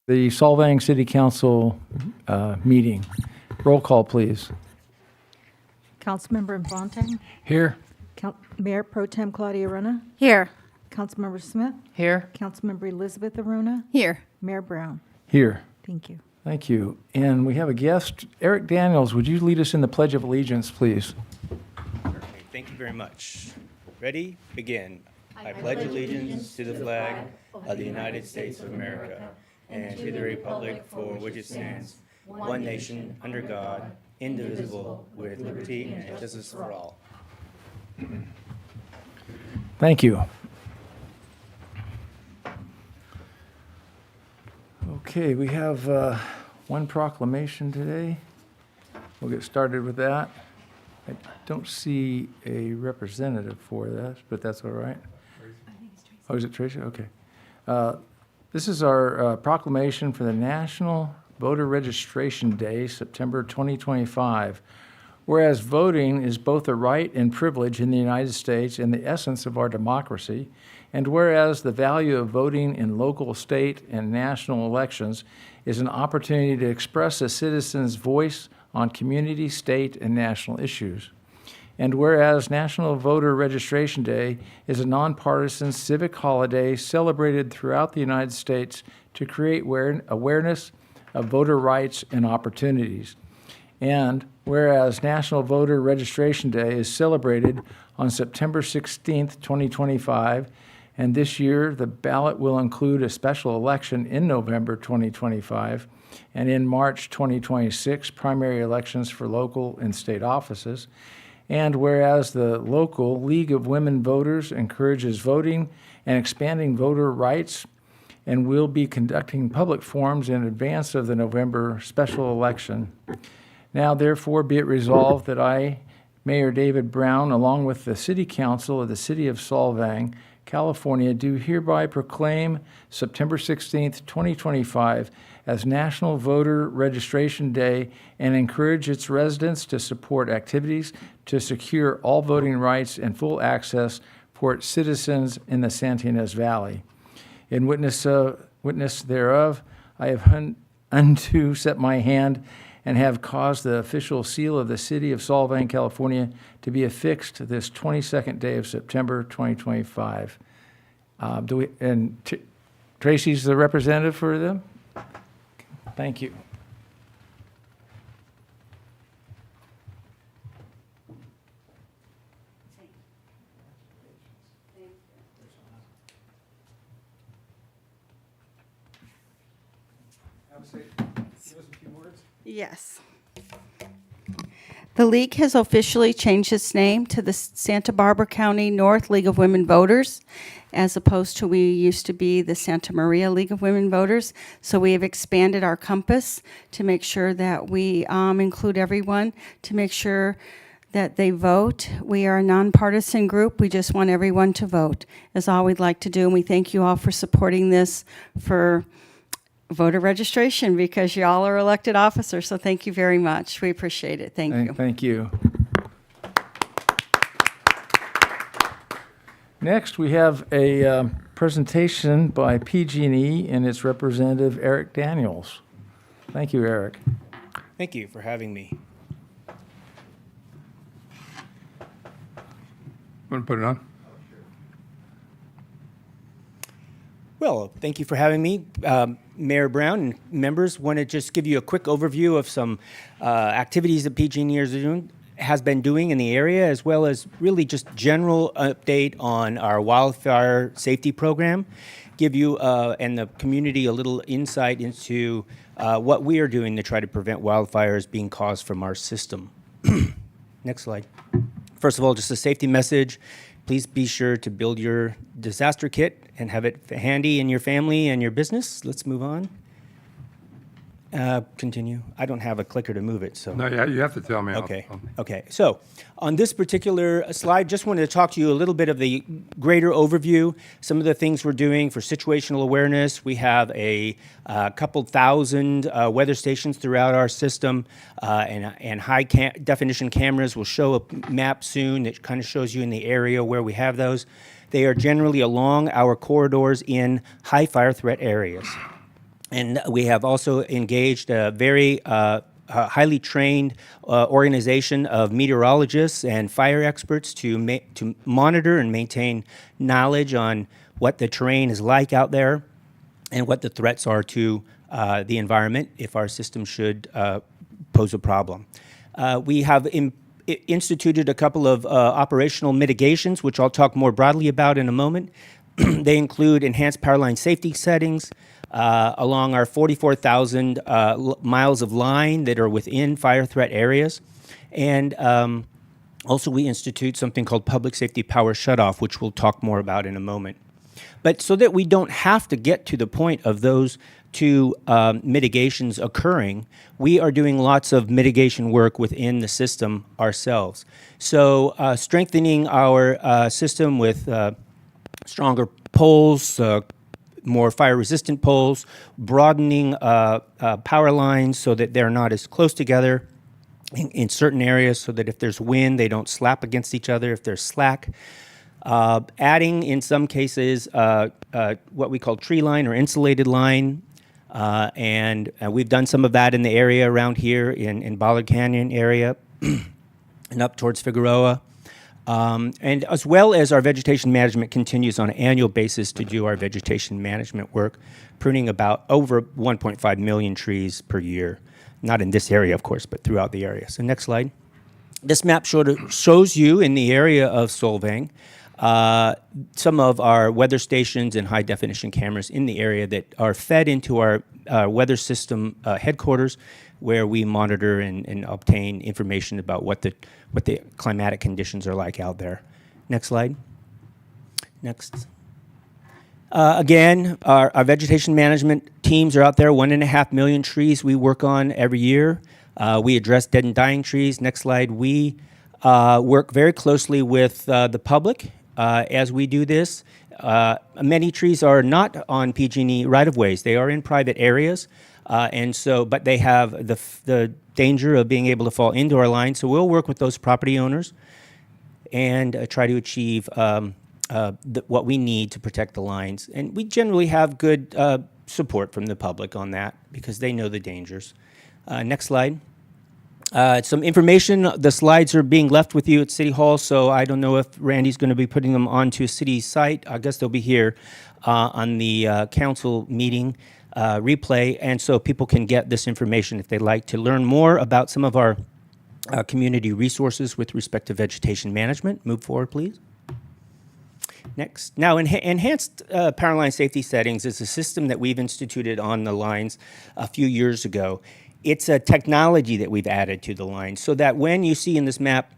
the Solvang City Council meeting. Roll call, please. Councilmember Infante, Here. Mayor Pro Tem Claudia Aruna, Here. Councilmember Smith, Here. Councilmember Elizabeth Aruna, Here. Mayor Brown. Here. Thank you. Thank you. And we have a guest. Eric Daniels, would you lead us in the Pledge of Allegiance, please? Okay, thank you very much. Ready? Begin. I pledge allegiance to the flag of the United States of America and to the republic for which it stands, one nation, under God, indivisible, with liberty and justice for all. Thank you. Okay, we have one proclamation today. We'll get started with that. I don't see a representative for this, but that's all right. Oh, is it Tracy? Okay. This is our proclamation for the National Voter Registration Day, September 2025. Whereas voting is both a right and privilege in the United States and the essence of our democracy, and whereas the value of voting in local, state, and national elections is an opportunity to express a citizen's voice on community, state, and national issues. And whereas National Voter Registration Day is a nonpartisan civic holiday celebrated throughout the United States to create awareness of voter rights and opportunities. And whereas National Voter Registration Day is celebrated on September 16th, 2025, and this year the ballot will include a special election in November 2025, and in March 2026, primary elections for local and state offices. And whereas the local League of Women Voters encourages voting and expanding voter rights, and will be conducting public forums in advance of the November special election. Now, therefore, be it resolved that I, Mayor David Brown, along with the City Council of the City of Solvang, California, do hereby proclaim September 16th, 2025 as National Voter Registration Day and encourage its residents to support activities to secure all voting rights and full access for its citizens in the Santa Ynez Valley. In witness thereof, I have unto set my hand and have caused the official seal of the City of Solvang, California, to be affixed this 22nd day of September 2025. Tracy's the representative for them? Thank you. Yes. The League has officially changed its name to the Santa Barbara County North League of Women Voters, as opposed to we used to be the Santa Maria League of Women Voters. So we have expanded our compass to make sure that we include everyone, to make sure that they vote. We are a nonpartisan group. We just want everyone to vote, is all we'd like to do. And we thank you all for supporting this for voter registration, because y'all are elected officers. So thank you very much. We appreciate it. Thank you. Thank you. Next, we have a presentation by PG&E and its representative, Eric Daniels. Thank you, Eric. Thank you for having me. Want to put it on? Well, thank you for having me. Mayor Brown and members, want to just give you a quick overview of some activities that PG&E has been doing in the area, as well as really just general update on our wildfire safety program. Give you and the community a little insight into what we are doing to try to prevent wildfires being caused from our system. Next slide. First of all, just a safety message. Please be sure to build your disaster kit and have it handy in your family and your business. Let's move on. Continue. I don't have a clicker to move it, so. No, yeah, you have to tell me. Okay. So on this particular slide, just wanted to talk to you a little bit of the greater overview, some of the things we're doing for situational awareness. We have a couple thousand weather stations throughout our system, and high definition cameras. Will show a map soon that kind of shows you in the area where we have those. They are generally along our corridors in high fire threat areas. And we have also engaged a very highly trained organization of meteorologists and fire experts to monitor and maintain knowledge on what the terrain is like out there and what the threats are to the environment if our system should pose a problem. We have instituted a couple of operational mitigations, which I'll talk more broadly about in a moment. They include enhanced power line safety settings along our 44,000 miles of line that are within fire threat areas. And also we institute something called public safety power shutoff, which we'll talk more about in a moment. But so that we don't have to get to the point of those two mitigations occurring, we are doing lots of mitigation work within the system ourselves. So strengthening our system with stronger poles, more fire-resistant poles, broadening power lines so that they're not as close together in certain areas so that if there's wind, they don't slap against each other if there's slack. Adding, in some cases, what we call tree line or insulated line, and we've done some of that in the area around here in Ballard Canyon area and up towards Figueroa. And as well as our vegetation management continues on an annual basis to do our vegetation management work, pruning about over 1.5 million trees per year. Not in this area, of course, but throughout the area. So next slide. This map shows you in the area of Solvang some of our weather stations and high definition cameras in the area that are fed into our weather system headquarters, where we monitor and obtain information about what the climatic conditions are like out there. Next slide. Next. Again, our vegetation management teams are out there. 1.5 million trees we work on every year. We address dead and dying trees. Next slide. We work very closely with the public as we do this. Many trees are not on PG&E right-of-ways. They are in private areas. And so, but they have the danger of being able to fall into our line. So we'll work with those property owners and try to achieve what we need to protect the lines. And we generally have good support from the public on that because they know the dangers. Next slide. Some information. The slides are being left with you at City Hall, so I don't know if Randy's going to be putting them onto a city site. I guess they'll be here on the council meeting replay, and so people can get this information if they'd like to learn more about some of our community resources with respect to vegetation management. Move forward, please. Next. Now, enhanced power line safety settings is a system that we've instituted on the lines a few years ago. It's a technology that we've added to the line so that when you see in this map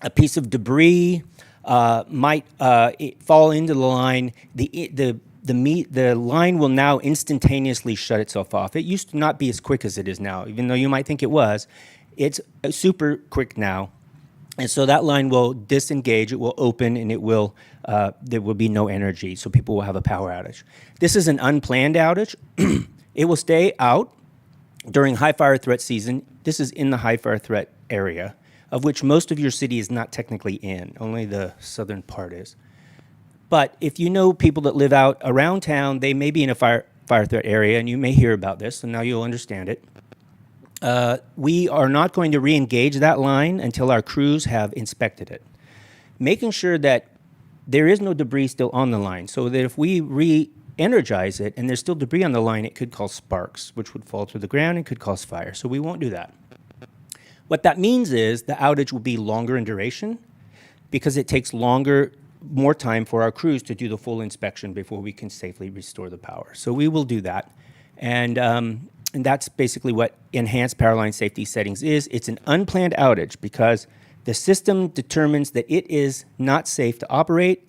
a piece of debris might fall into the line, the line will now instantaneously shut itself off. It used to not be as quick as it is now, even though you might think it was. It's super quick now. And so that line will disengage, it will open, and it will there will be no energy, so people will have a power outage. This is an unplanned outage. It will stay out during high fire threat season. This is in the high fire threat area, of which most of your city is not technically in, only the southern part is. But if you know people that live out around town, they may be in a fire threat area, and you may hear about this, so now you'll understand it. We are not going to re-engage that line until our crews have inspected it, making sure that there is no debris still on the line, so that if we re-energize it and there's still debris on the line, it could cause sparks, which would fall to the ground and could cause fire. So we won't do that. What that means is the outage will be longer in duration because it takes more time for our crews to do the full inspection before we can safely restore the power. So we will do that. And that's basically what enhanced power line safety settings is. It's an unplanned outage because the system determines that it is not safe to operate,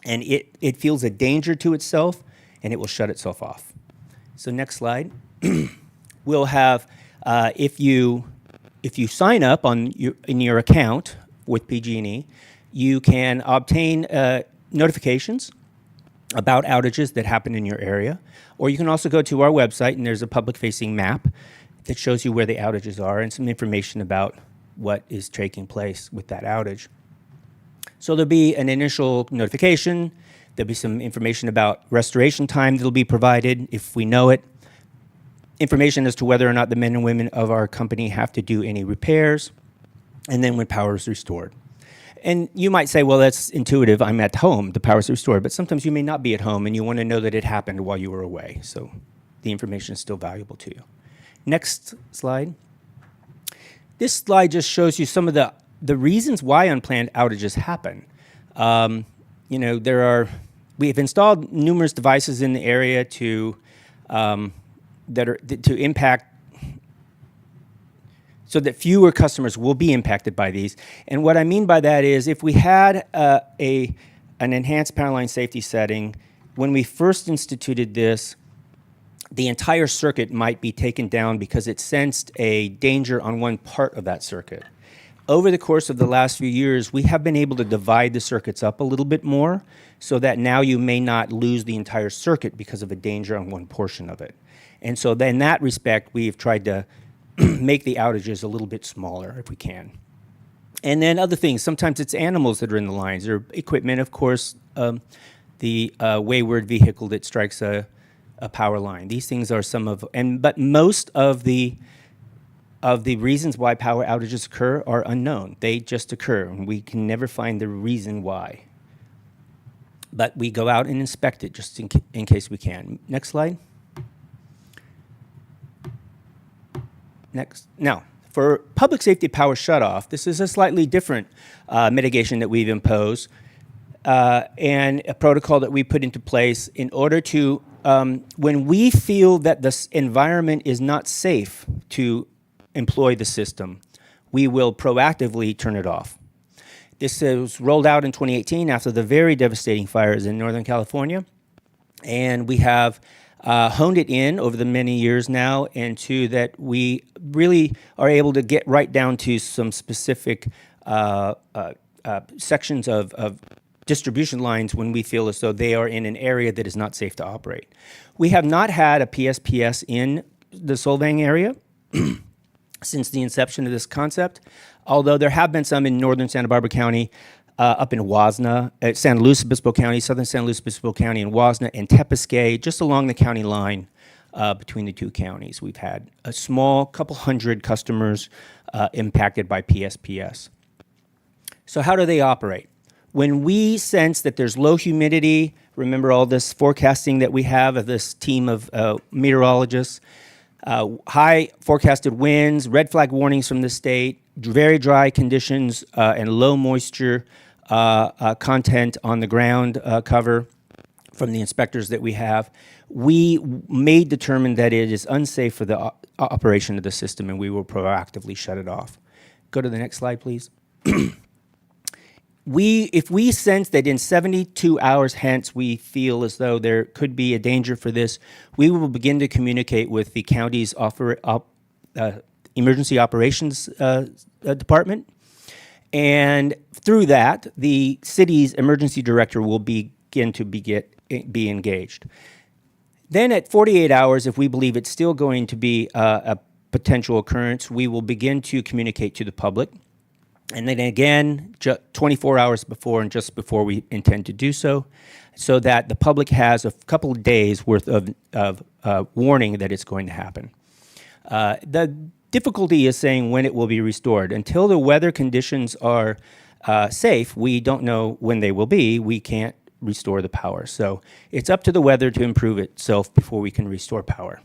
and it feels a danger to itself, and it will shut itself off. So next slide. We'll have, if you sign up in your account with PG&E, you can obtain notifications about outages that happen in your area. Or you can also go to our website, and there's a public-facing map that shows you where the outages are and some information about what is taking place with that outage. So there'll be an initial notification. There'll be some information about restoration time that'll be provided if we know it. information as to whether or not the men and women of our company have to do any repairs, and then when power is restored. And you might say, well, that's intuitive. I'm at home. The power is restored. But sometimes you may not be at home, and you want to know that it happened while you were away. So the information is still valuable to you. Next slide. This slide just shows you some of the reasons why unplanned outages happen. We have installed numerous devices in the area to impact, so that fewer customers will be impacted by these. And what I mean by that is, if we had an enhanced power line safety setting, when we first instituted this, the entire circuit might be taken down because it sensed a danger on one part of that circuit. Over the course of the last few years, we have been able to divide the circuits up a little bit more so that now you may not lose the entire circuit because of a danger on one portion of it. And so in that respect, we've tried to make the outages a little bit smaller if we can. And then other things, sometimes it's animals that are in the lines, or equipment, of course, the wayward vehicle that strikes a power line. These things are some of, but most of the reasons why power outages occur are unknown. They just occur, and we can never find the reason why. But we go out and inspect it just in case we can. Next slide. Next. Now, for public safety power shutoff, this is a slightly different mitigation that we've imposed and a protocol that we put into place in order to, when we feel that this environment is not safe to employ the system, we will proactively turn it off. This was rolled out in 2018 after the very devastating fires in Northern California, and we have honed it in over the many years now into that we really are able to get right down to some specific sections of distribution lines when we feel as though they are in an area that is not safe to operate. We have not had a PSPS in the Solvang area since the inception of this concept, although there have been some in northern Santa Barbara County, up in Wasna, San Luis Obispo County, southern San Luis Obispo County, and Wasna, and Tepiscay, just along the county line between the two counties. We've had a small couple hundred customers impacted by PSPS. So how do they operate? When we sense that there's low humidity, remember all this forecasting that we have of this team of meteorologists, high forecasted winds, red flag warnings from the state, very dry conditions, and low moisture content on the ground cover from the inspectors that we have, we may determine that it is unsafe for the operation of the system, and we will proactively shut it off. Go to the next slide, please. If we sense that in 72 hours hence we feel as though there could be a danger for this, we will begin to communicate with the county's emergency operations department. And through that, the city's emergency director will begin to be engaged. Then at 48 hours, if we believe it's still going to be a potential occurrence, we will begin to communicate to the public. And then again, 24 hours before and just before we intend to do so that the public has a couple of days worth of warning that it's going to happen. The difficulty is saying when it will be restored. Until the weather conditions are safe, we don't know when they will be. We can't restore the power. So it's up to the weather to improve itself before we can restore power.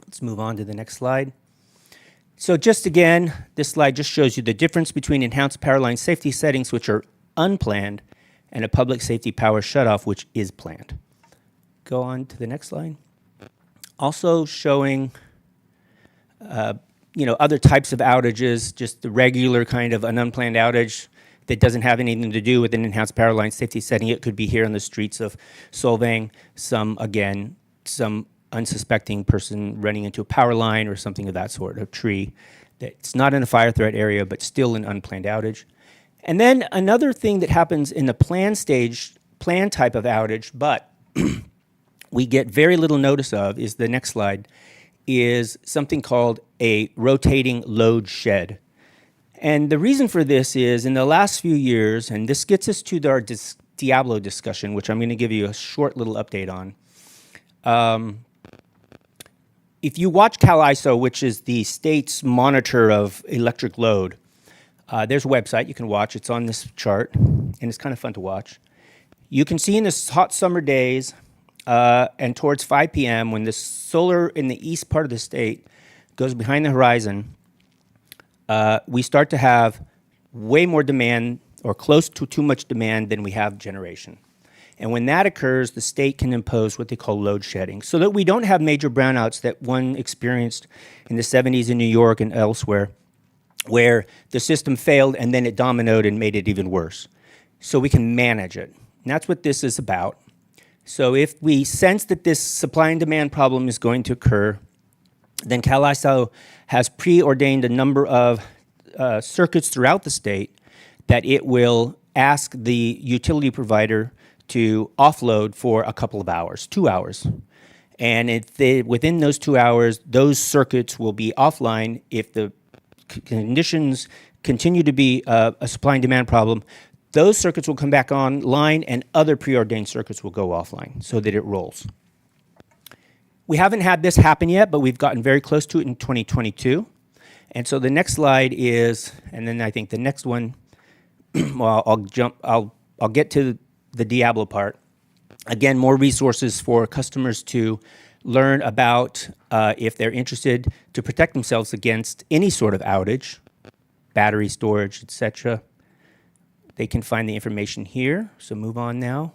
Let's move on to the next slide. So just again, this slide just shows you the difference between enhanced power line safety settings, which are unplanned, and a public safety power shutoff, which is planned. Go on to the next slide. Also showing other types of outages, just the regular kind of an unplanned outage that doesn't have anything to do with an enhanced power line safety setting. It could be here on the streets of Solvang, some unsuspecting person running into a power line or something of that sort, a tree that's not in a fire threat area, but still an unplanned outage. And then another thing that happens in the plan type of outage, but we get very little notice of, is the next slide, is something called a rotating load shed. And the reason for this is in the last few years, and this gets us to our Diablo discussion, which I'm going to give you a short little update on. if you watch CalISO, which is the state's monitor of electric load, there's a website you can watch. It's on this chart, and it's kind of fun to watch. You can see in the hot summer days and towards 5 p.m. when the solar in the east part of the state goes behind the horizon, we start to have way more demand or close to too much demand than we have generation. And when that occurs, the state can impose what they call load shedding, so that we don't have major brownouts that one experienced in the 70s in New York and elsewhere, where the system failed and then it dominoed and made it even worse. So we can manage it. And that's what this is about. So if we sense that this supply and demand problem is going to occur, then CalISO has preordained a number of circuits throughout the state that it will ask the utility provider to offload for a couple of hours, 2 hours. And within those 2 hours, those circuits will be offline. If the conditions continue to be a supply and demand problem, those circuits will come back online and other preordained circuits will go offline so that it rolls. We haven't had this happen yet, but we've gotten very close to it in 2022. And so the next slide is, and then I think the next one, well, I'll get to the Diablo part. Again, more resources for customers to learn about if they're interested to protect themselves against any sort of outage, battery storage, etc. They can find the information here, so move on now.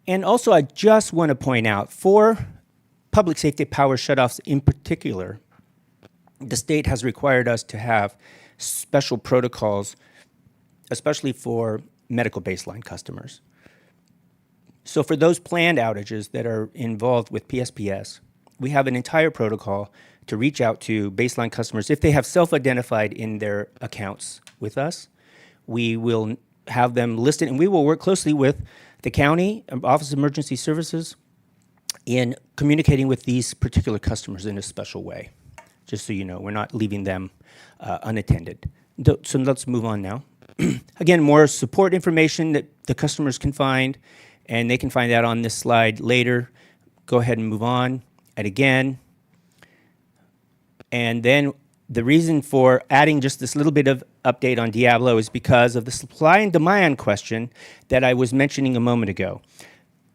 And also, I just want to point out, for public safety power shutoffs in particular, the state has required us to have special protocols, especially for medical baseline customers. So for those planned outages that are involved with PSPS, we have an entire protocol to reach out to baseline customers. If they have self-identified in their accounts with us, we will have them listed, and we will work closely with the county, Office of Emergency Services, in communicating with these particular customers in a special way. Just so you know, we're not leaving them unattended. So let's move on now. Again, more support information that the customers can find, and they can find that on this slide later. Go ahead and move on. And again, and then the reason for adding just this little bit of update on Diablo is because of the supply and demand question that I was mentioning a moment ago.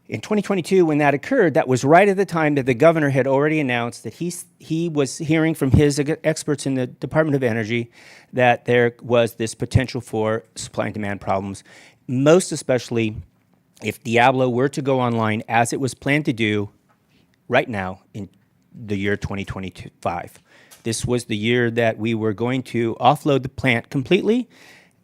In 2022, when that occurred, that was right at the time that the governor had already announced that he was hearing from his experts in the Department of Energy that there was this potential for supply and demand problems, most especially if Diablo were to go online as it was planned to do right now in the year 2025. This was the year that we were going to offload the plant completely.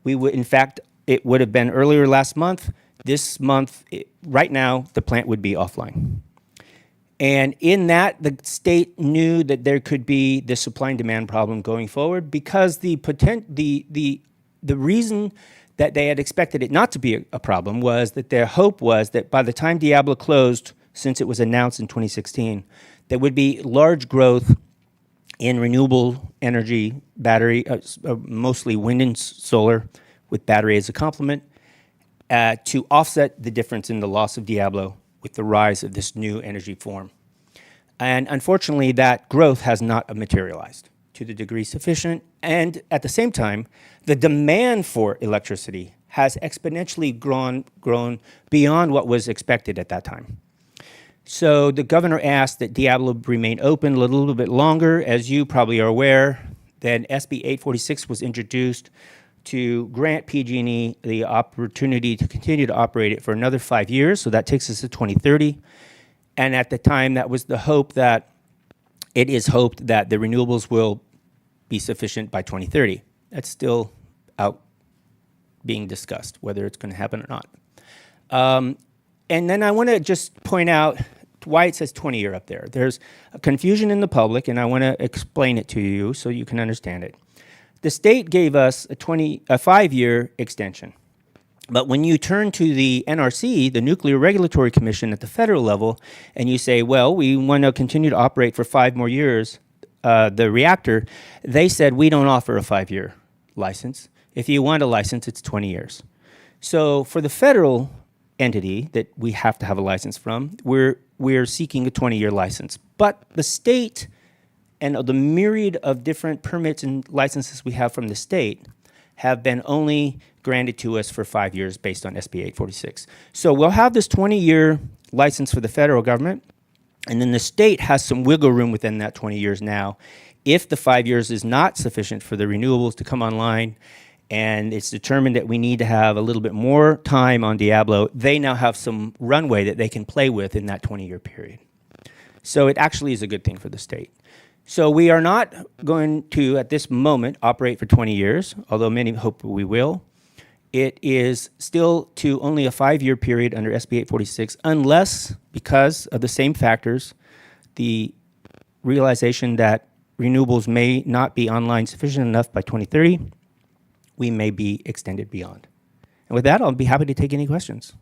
We would, in fact, it would have been earlier last month. This month, right now, the plant would be offline. And in that, the state knew that there could be this supply and demand problem going forward because the reason that they had expected it not to be a problem was that their hope was that by the time Diablo closed, since it was announced in 2016, there would be large growth in renewable energy, battery, mostly wind and solar, with battery as a complement, to offset the difference in the loss of Diablo with the rise of this new energy form. And unfortunately, that growth has not materialized to the degree sufficient. And at the same time, the demand for electricity has exponentially grown beyond what was expected at that time. So the governor asked that Diablo remain open a little bit longer. As you probably are aware, then SB 846 was introduced to grant PG&E the opportunity to continue to operate it for another 5 years. So that takes us to 2030. And at the time, that was the hope that it is hoped that the renewables will be sufficient by 2030. That's still out being discussed, whether it's going to happen or not. And then I want to just point out why it says 20-year up there. There's a confusion in the public, and I want to explain it to you so you can understand it. The state gave us a 5-year extension. But when you turn to the NRC, the Nuclear Regulatory Commission at the federal level, and you say, well, we want to continue to operate for 5 more years, the reactor, they said, we don't offer a 5-year license. If you want a license, it's 20 years. So for the federal entity that we have to have a license from. We're seeking a 20-year license. But the state and the myriad of different permits and licenses we have from the state have been only granted to us for 5 years based on SB 846. So we'll have this 20-year license for the federal government, and then the state has some wiggle room within that 20 years now. If the 5 years is not sufficient for the renewables to come online, and it's determined that we need to have a little bit more time on Diablo, they now have some runway that they can play with in that 20-year period. So it actually is a good thing for the state. So we are not going to, at this moment, operate for 20 years, although many hope we will. It is still to only a 5-year period under SB 846, unless, because of the same factors, the realization that renewables may not be online sufficient enough by 2030, we may be extended beyond. And with that, I'll be happy to take any questions.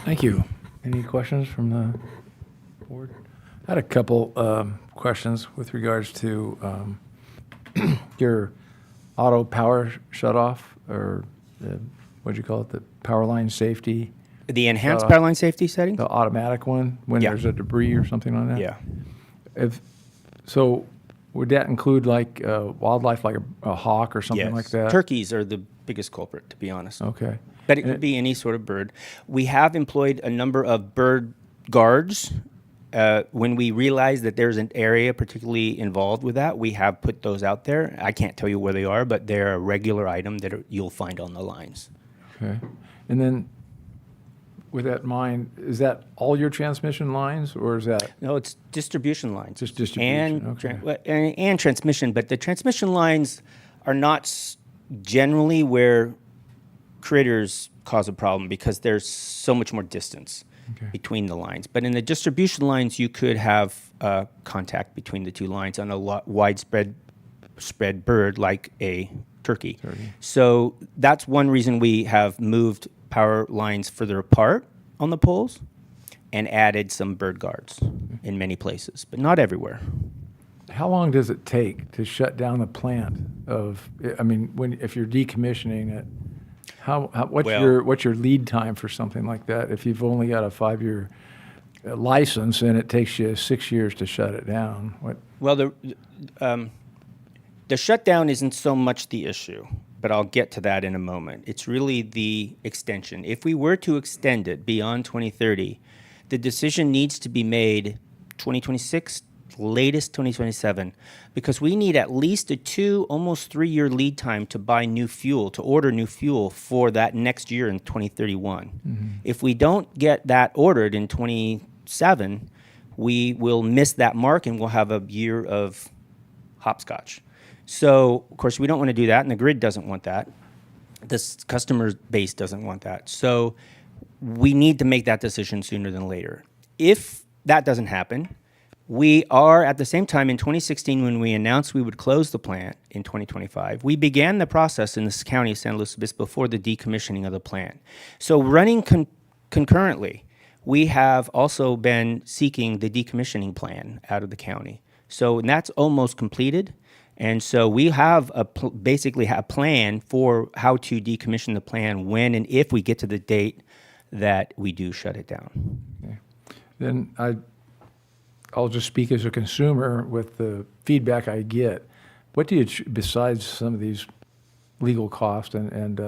Thank you. Any questions from the board? I had a couple questions with regards to your auto power shutoff, or what'd you call it, the power line safety, The enhanced power line safety settings? the automatic one, when Yeah. there's a debris or something on that? Yeah. So would that include like wildlife, like a hawk or something Yes. like that? Turkeys are the biggest culprit, to be honest. Okay. But it could be any sort of bird. We have employed a number of bird guards. When we realize that there's an area particularly involved with that, we have put those out there. I can't tell you where they are, but they're a regular item that you'll find on the lines. Okay. And then with that in mind, is that all your transmission lines, or is that? No, it's distribution lines. Just distribution, okay. And transmission, but the transmission lines are not generally where critters cause a problem because there's so much more distance between the lines. But in the distribution lines, you could have contact between the two lines on a widespread bird like a turkey. So that's one reason we have moved power lines further apart on the poles and added some bird guards in many places, but not everywhere. How long does it take to shut down the plant if you're decommissioning it? What's your lead time for something like that? If you've only got a 5-year license and it takes you 6 years to shut it down, Well, the shutdown isn't so much the issue, but I'll get to that in a moment. It's really the extension. If we were to extend it beyond 2030, the decision needs to be made 2026, latest 2027, because we need at least a almost 3-year lead time to buy new fuel, to order new fuel for that next year in 2031. Mm-hmm. If we don't get that ordered in 27, we will miss that mark and we'll have a year of hopscotch. So, of course, we don't want to do that, and the grid doesn't want that. This customer base doesn't want that. So we need to make that decision sooner than later. If that doesn't happen, we are, at the same time, in 2016, when we announced we would close the plant in 2025, we began the process in this county of San Luis Obispo for the decommissioning of the plant. So running concurrently, we have also been seeking the decommissioning plan out of the county. So and that's almost completed. And so we have basically a plan for how to decommission the plant when and if we get to the date that we do shut it down. Okay. Then I'll just speak as a consumer with the feedback I get. What do you, besides some of these legal costs and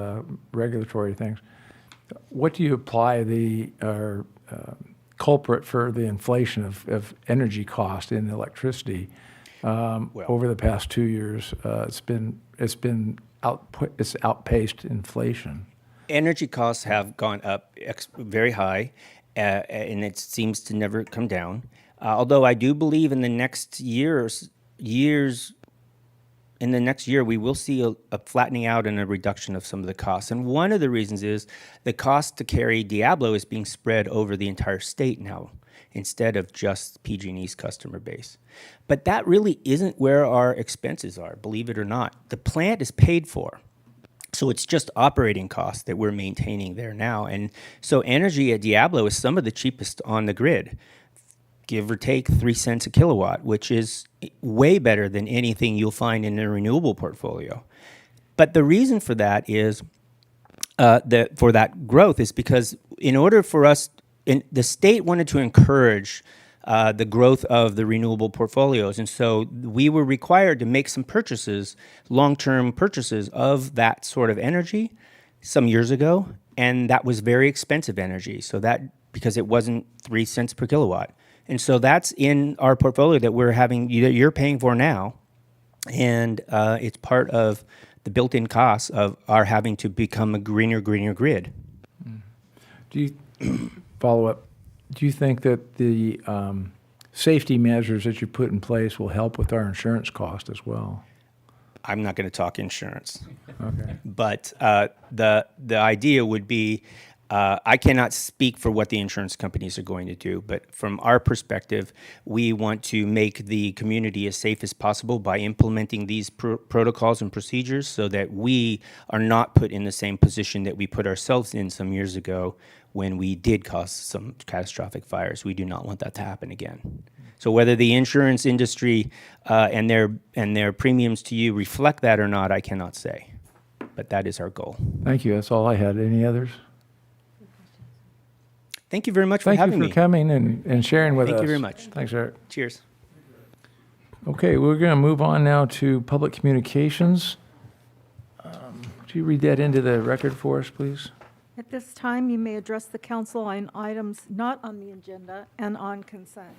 regulatory things, what do you apply the culprit for the inflation of energy cost in electricity? Over the past 2 years, it's outpaced inflation. Energy costs have gone up very high, and it seems to never come down. Although I do believe in the next year, we will see a flattening out and a reduction of some of the costs. And one of the reasons is the cost to carry Diablo is being spread over the entire state now, instead of just PG&E's customer base. But that really isn't where our expenses are, believe it or not. The plant is paid for. So it's just operating costs that we're maintaining there now. And so energy at Diablo is some of the cheapest on the grid, give or take 3 cents a kilowatt, which is way better than anything you'll find in a renewable portfolio. But the reason for that is for that growth is because in order for us, the state wanted to encourage the growth of the renewable portfolios. And so we were required to make some purchases, long-term purchases of that sort of energy some years ago. And that was very expensive energy. So that, because it wasn't 3 cents per kilowatt. And so that's in our portfolio that we're having, that you're paying for now. And it's part of the built-in costs of our having to become a greener grid. Do you, follow up, do you think that the safety measures that you put in place will help with our insurance cost as well? I'm not going to talk insurance. Okay. But the idea would be, I cannot speak for what the insurance companies are going to do, but from our perspective, we want to make the community as safe as possible by implementing these protocols and procedures so that we are not put in the same position that we put ourselves in some years ago when we did cause some catastrophic fires. We do not want that to happen again. So whether the insurance industry and their premiums to you reflect that or not, I cannot say. But that is our goal. Thank you. That's all I had. Any others? Thank you very much for Thank having you me. for coming and sharing with us. Thank you very much. Thanks, Eric. Cheers. Okay, we're going to move on now to public communications. Would you read that into the record for us, please? At this time, you may address the council on items not on the agenda and on consent.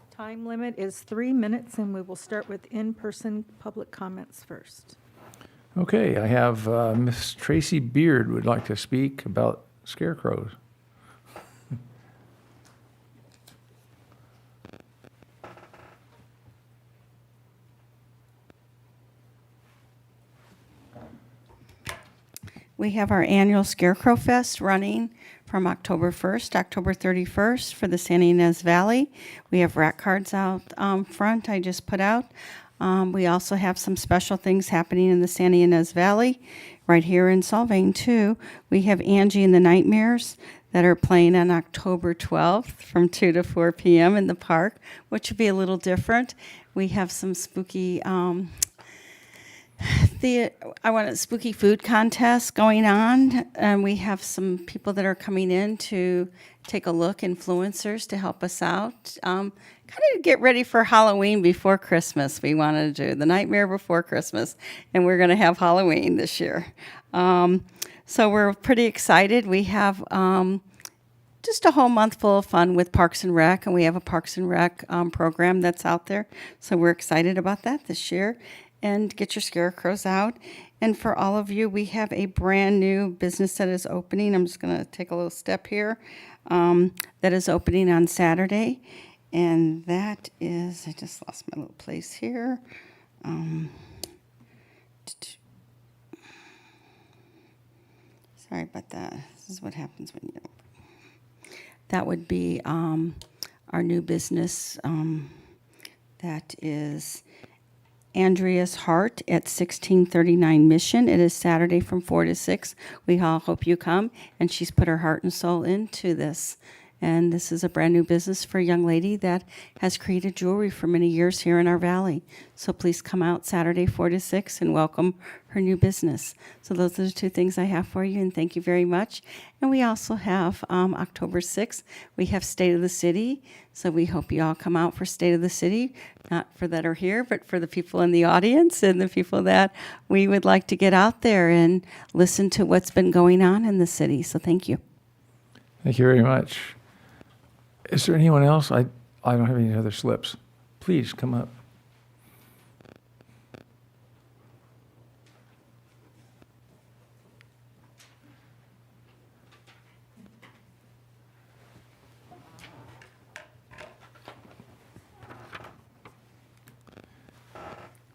Time limit is 3 minutes, and we will start with in-person public comments first. Okay, I have Miss Tracy Beard would like to speak about scarecrows. We have our annual Scarecrow Fest running from October 1st, October 31st for the Santa Ynez Valley. We have rack cards out front I just put out. We also have some special things happening in the Santa Ynez Valley, right here in Solvang too. We have Angie and the Nightmares that are playing on October 12th from 2 to 4 p.m. in the park, which will be a little different. We have some spooky spooky food contest going on, and we have some people that are coming in to take a look, influencers, to help us out. Kind of get ready for Halloween before Christmas. We wanted to do the Nightmare before Christmas, and we're going to have Halloween this year. So we're pretty excited. We have just a whole month full of fun with Parks and Rec, and we have a Parks and Rec program that's out there. So we're excited about that this year. And get your scarecrows out. And for all of you, we have a brand new business that is opening. I'm just going to take a little step here. That is opening on Saturday. And that is, I just lost my little place here. Sorry about that. This is what happens when you... That would be our new business that is Andrea's Heart at 1639 Mission. It is Saturday from 4 to 6. We all hope you come. And she's put her heart and soul into this. And this is a brand new business for a young lady that has created jewelry for many years here in our valley. So please come out Saturday 4 to 6 and welcome her new business. So those are the two things I have for you, and thank you very much. And we also have October 6th, we have State of the City. So we hope you all come out for State of the City, not for that are here, but for the people in the audience and the people that we would like to get out there and listen to what's been going on in the city. So thank you. Thank you very much. Is there anyone else? I don't have any other slips. Please come up.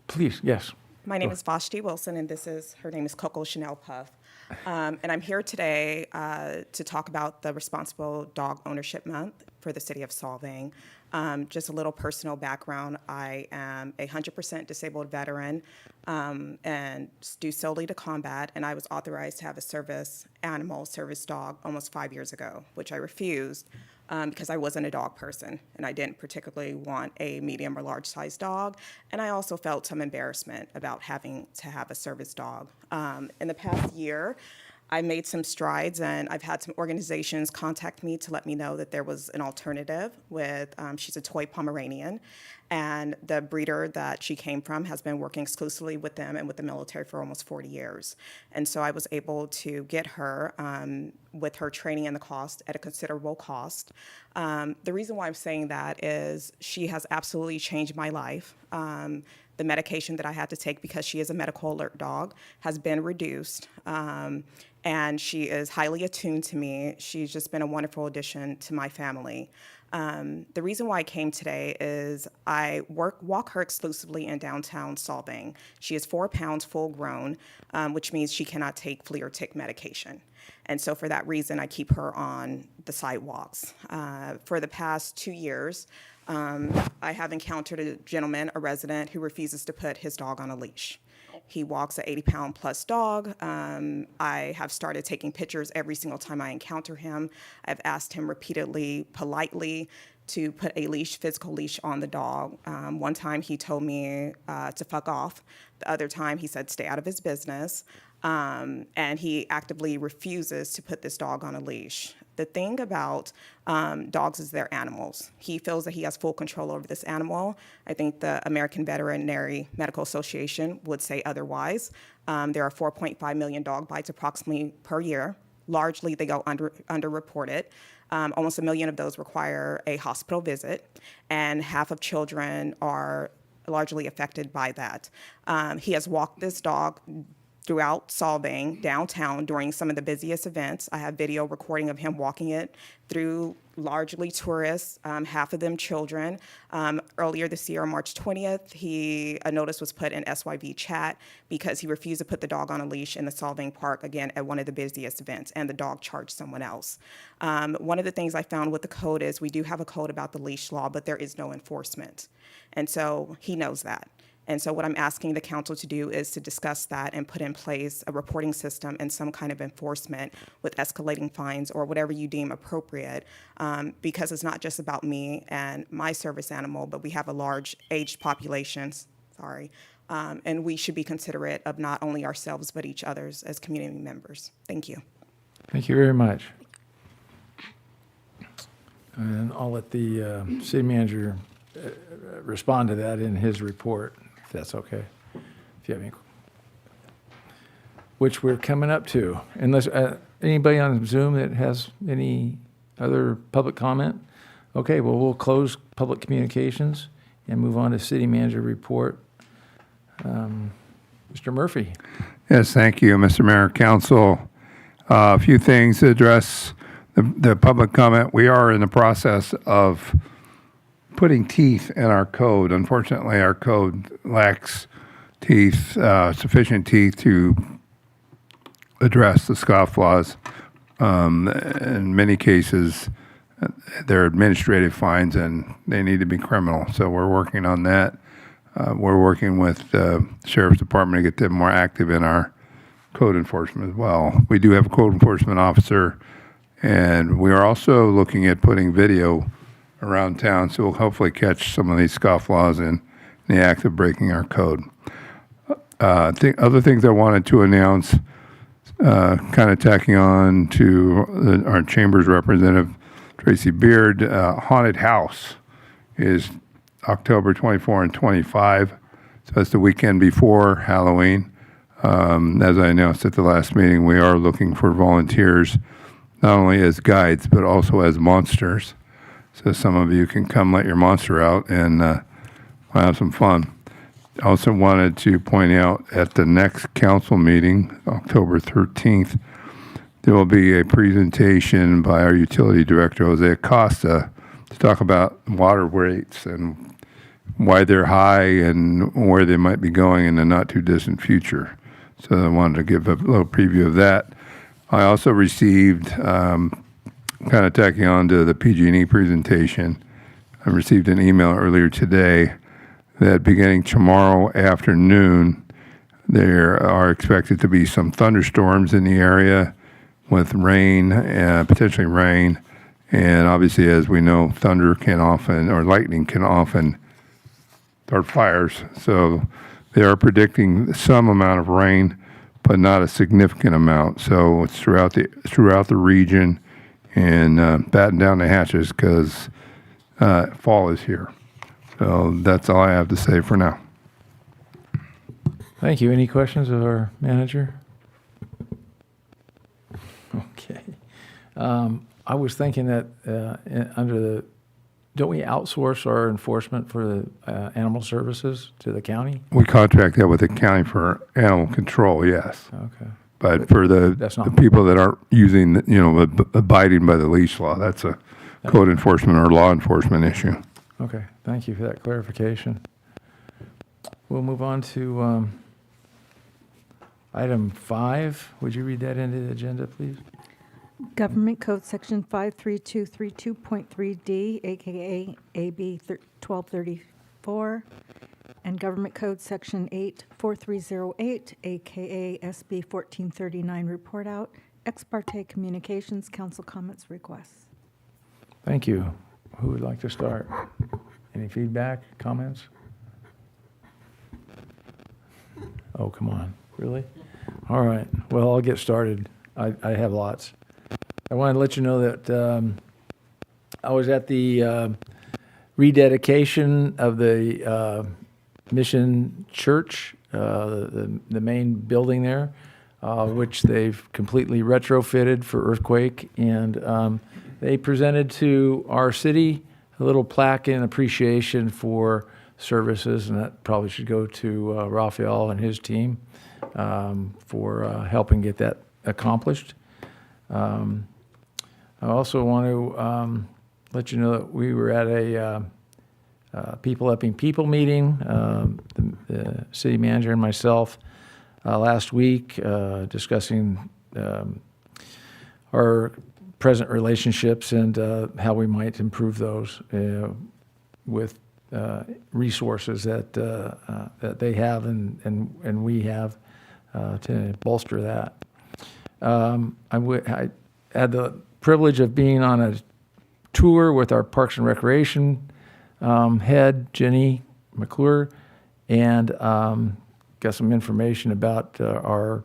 Please, yes. My name is Vashti Wilson, and her name is Coco Chanel Puff. And I'm here today to talk about the Responsible Dog Ownership Month for the City of Solvang. Just a little personal background. I am a 100% disabled veteran and due solely to combat, and I was authorized to have a service dog almost 5 years ago, which I refused because I wasn't a dog person, and I didn't particularly want a medium or large size dog, and I also felt some embarrassment about having to have a service dog. In the past year, I made some strides, and I've had some organizations contact me to let me know that there was an alternative with, she's a toy Pomeranian, and the breeder that she came from has been working exclusively with them and with the military for almost 40 years. And so I was able to get her with her training and the cost at a considerable cost. The reason why I'm saying that is she has absolutely changed my life. The medication that I had to take because she is a medical alert dog has been reduced. And she is highly attuned to me. She's just been a wonderful addition to my family. The reason why I came today is I walk her exclusively in downtown Solvang. She is 4 pounds full grown, which means she cannot take flea or tick medication. And so for that reason, I keep her on the sidewalks. For the past 2 years, I have encountered a gentleman, a resident, who refuses to put his dog on a leash. He walks an 80-pound plus dog. I have started taking pictures every single time I encounter him. I've asked him repeatedly, politely, to put a leash, physical leash on the dog. One time he told me to fuck off. The other time he said stay out of his business. And he actively refuses to put this dog on a leash. The thing about dogs is they're animals. He feels that he has full control over this animal. I think the American Veterinary Medical Association would say otherwise. There are 4.5 million dog bites approximately per year. Largely, they go underreported. Almost 1 million of those require a hospital visit, and half of children are largely affected by that. He has walked this dog throughout Solvang, downtown, during some of the busiest events. I have video recording of him walking it through largely tourists, half of them children. Earlier this year, on March 20th, a notice was put in SYV chat because he refused to put the dog on a leash in the Solvang Park, again, at one of the busiest events, and the dog charged someone else. One of the things I found with the code is we do have a code about the leash law, but there is no enforcement. And so he knows that. And so what I'm asking the council to do is to discuss that and put in place a reporting system and some kind of enforcement with escalating fines or whatever you deem appropriate, because it's not just about me and my service animal, but we have a large aged population, and we should be considerate of not only ourselves but each other's as community members. Thank you. Thank you very much. And I'll let the city manager respond to that in his report, if that's okay. If you have any, which we're coming up to. Unless anybody on Zoom that has any other public comment? Okay, well, we'll close public communications and move on to city manager report. Mr. Murphy. Yes, thank you, Mr. Mayor, Council. A few things to address the public comment. We are in the process of putting teeth in our code. Unfortunately, our code lacks teeth, sufficient teeth to address the scofflaws. In many cases, they're administrative fines and they need to be criminal. So we're working on that. We're working with the Sheriff's Department to get them more active in our code enforcement as well. We do have a code enforcement officer, and we are also looking at putting video around town, so we'll hopefully catch some of these scofflaws in the act of breaking our code. Other things I wanted to announce, kind of tacking on to our Chamber's representative, Tracy Beard, Haunted House is October 24 and 25, so that's the weekend before Halloween. As I announced at the last meeting, we are looking for volunteers, not only as guides, but also as monsters. So some of you can come let your monster out and have some fun. I also wanted to point out at the next council meeting, October 13th, there will be a presentation by our utility director, Jose Acosta, to talk about water rates and why they're high and where they might be going in the not too distant future. So I wanted to give a little preview of that. I also received, kind of tacking on to the PG&E presentation, I received an email earlier today that beginning tomorrow afternoon, there are expected to be some thunderstorms in the area with rain, potentially rain. And obviously, as we know, thunder can often, or lightning can often start fires. So they are predicting some amount of rain, but not a significant amount. So it's throughout the region, and batten down the hatches because fall is here. So that's all I have to say for now. Thank you. Any questions of our manager? Okay. I was thinking that don't we outsource our enforcement for the animal services to the county? We contract that with the county for animal control, yes. Okay. But for the That's not- people that aren't using, abiding by the leash law, that's a code enforcement or law enforcement issue. Okay, thank you for that clarification. We'll move on to item 5. Would you read that into the agenda, please? Government Code Section 53232.3D, AKA AB 1234, and Government Code Section 84308, AKA SB 1439, report out, ex parte communications, council comments, requests. Thank you. Who would like to start? Any feedback, comments? Oh, come on, really? All right, well, I'll get started. I have lots. I want to let you know that I was at the rededication of the Mission Church, the main building there, which they've completely retrofitted for earthquake, and they presented to our city a little plaque in appreciation for services, and that probably should go to Raphael and his team for helping get that accomplished. I also want to let you know that we were at a People Helping People meeting, the city manager and myself, last week, discussing our present relationships and how we might improve those with resources that they have and we have to bolster that. I had the privilege of being on a tour with our Parks and Recreation head, Jenny McClure, and got some information about our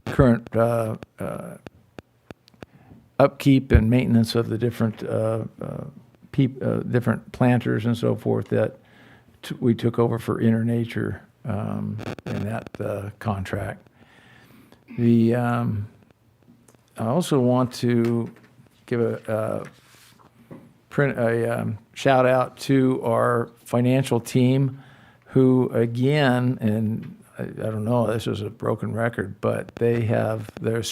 current upkeep and maintenance of the different different planters and so forth that we took over for Inner Nature in that contract. I also want to give a shout out to our financial team, who again, and I don't know, this is a broken record, but they have their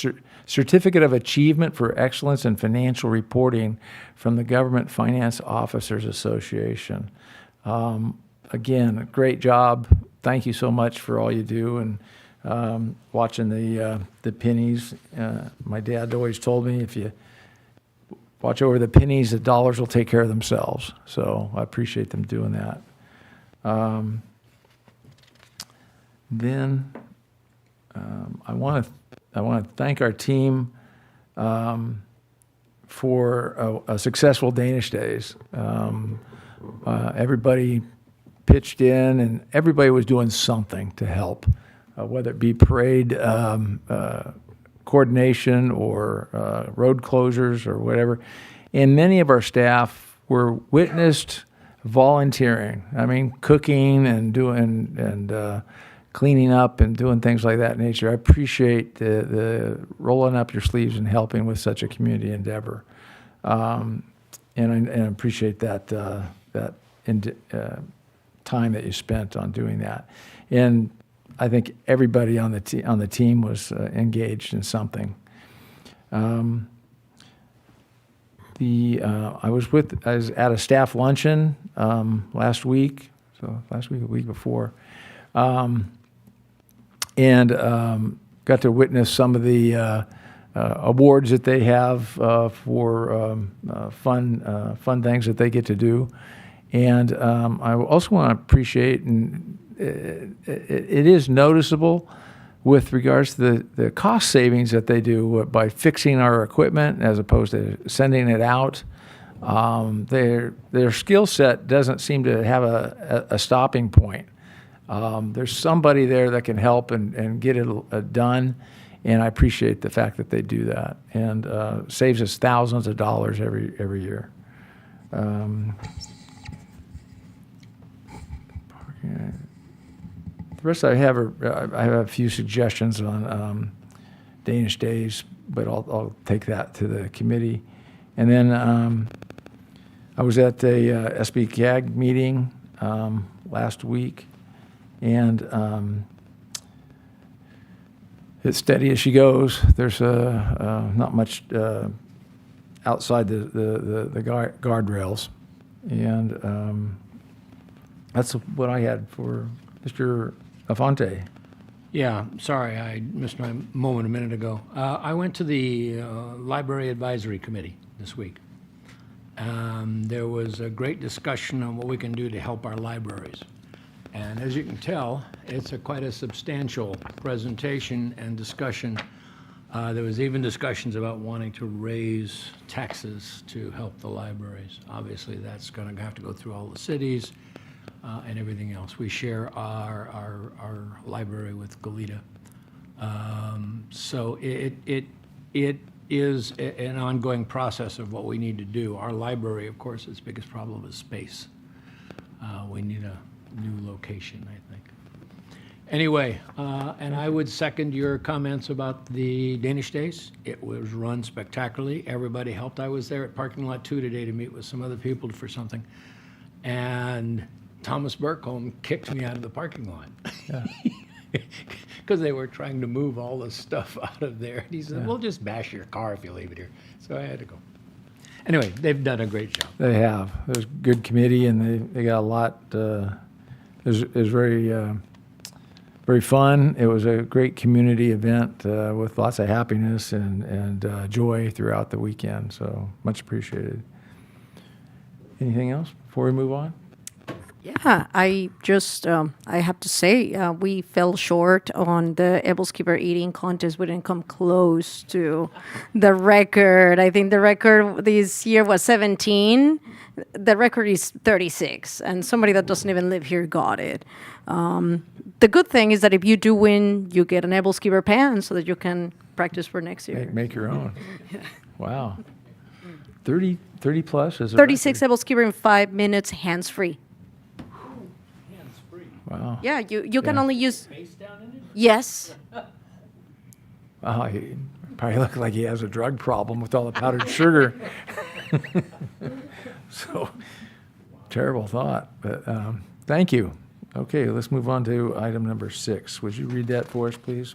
Certificate of Achievement for Excellence in Financial Reporting from the Government Finance Officers Association. Again, a great job. Thank you so much for all you do. And watching the pennies, my dad always told me, if you watch over the pennies, the dollars will take care of themselves. So I appreciate them doing that. Then I want to thank our team for a successful Danish Days. Everybody pitched in, and everybody was doing something to help, whether it be parade coordination or road closures or whatever. And many of our staff were witnessed volunteering. I mean, cooking and doing and cleaning up and doing things like that nature. I appreciate the rolling up your sleeves and helping with such a community endeavor, and I appreciate that time that you spent on doing that. And I think everybody on the team was engaged in something. I was at a staff luncheon last week, the week before, and got to witness some of the awards that they have for fun things that they get to do. And I also want to appreciate, and it is noticeable with regards to the cost savings that they do by fixing our equipment as opposed to sending it out. Their skill set doesn't seem to have a stopping point. There's somebody there that can help and get it done, and I appreciate the fact that they do that, and saves us thousands of dollars every year. The rest I have a few suggestions on Danish days, but I'll take that to the committee. And then I was at a SB CAG meeting last week, and it's steady as she goes. There's not much outside the guardrails, and that's what I had for Mr. Afonte. Yeah, sorry, I missed my moment a minute ago. I went to the Library Advisory Committee this week. There was a great discussion on what we can do to help our libraries. And as you can tell, it's quite a substantial presentation and discussion. There was even discussions about wanting to raise taxes to help the libraries. Obviously, that's going to have to go through all the cities and everything else. We share our library with Goleta. So it is an ongoing process of what we need to do. Our library, of course, its biggest problem is space. We need a new location, I think. Anyway, and I would second your comments about the Danish Days. It was run spectacularly. Everybody helped. I was there at Parking Lot 2 today to meet with some other people for something. And Thomas Burkholm kicked me out of the parking lot. Because they were trying to move all the stuff out of there. And he said, we'll just bash your car if you leave it here. So I had to go. Anyway, they've done a great job. They have. There's a good committee, and they got a lot. It was very fun. It was a great community event with lots of happiness and joy throughout the weekend. So much appreciated. Anything else before we move on? Yeah, I just, I have to say, we fell short on the Ebelskipper eating contest. We didn't come close to the record. I think the record this year was 17. The record is 36, and somebody that doesn't even live here got it. The good thing is that if you do win, you get an Ebelskipper pan so that you can practice for next year. Make your own. Wow. 30 plus is a 36 record. Ebelskipper in 5 minutes, hands-free. Wow. Yeah, you can Yeah. only use... Yes. Wow, he probably looked like he has a drug problem with all the powdered sugar. So, terrible thought, but thank you. Okay, let's move on to item number 6. Would you read that for us, please?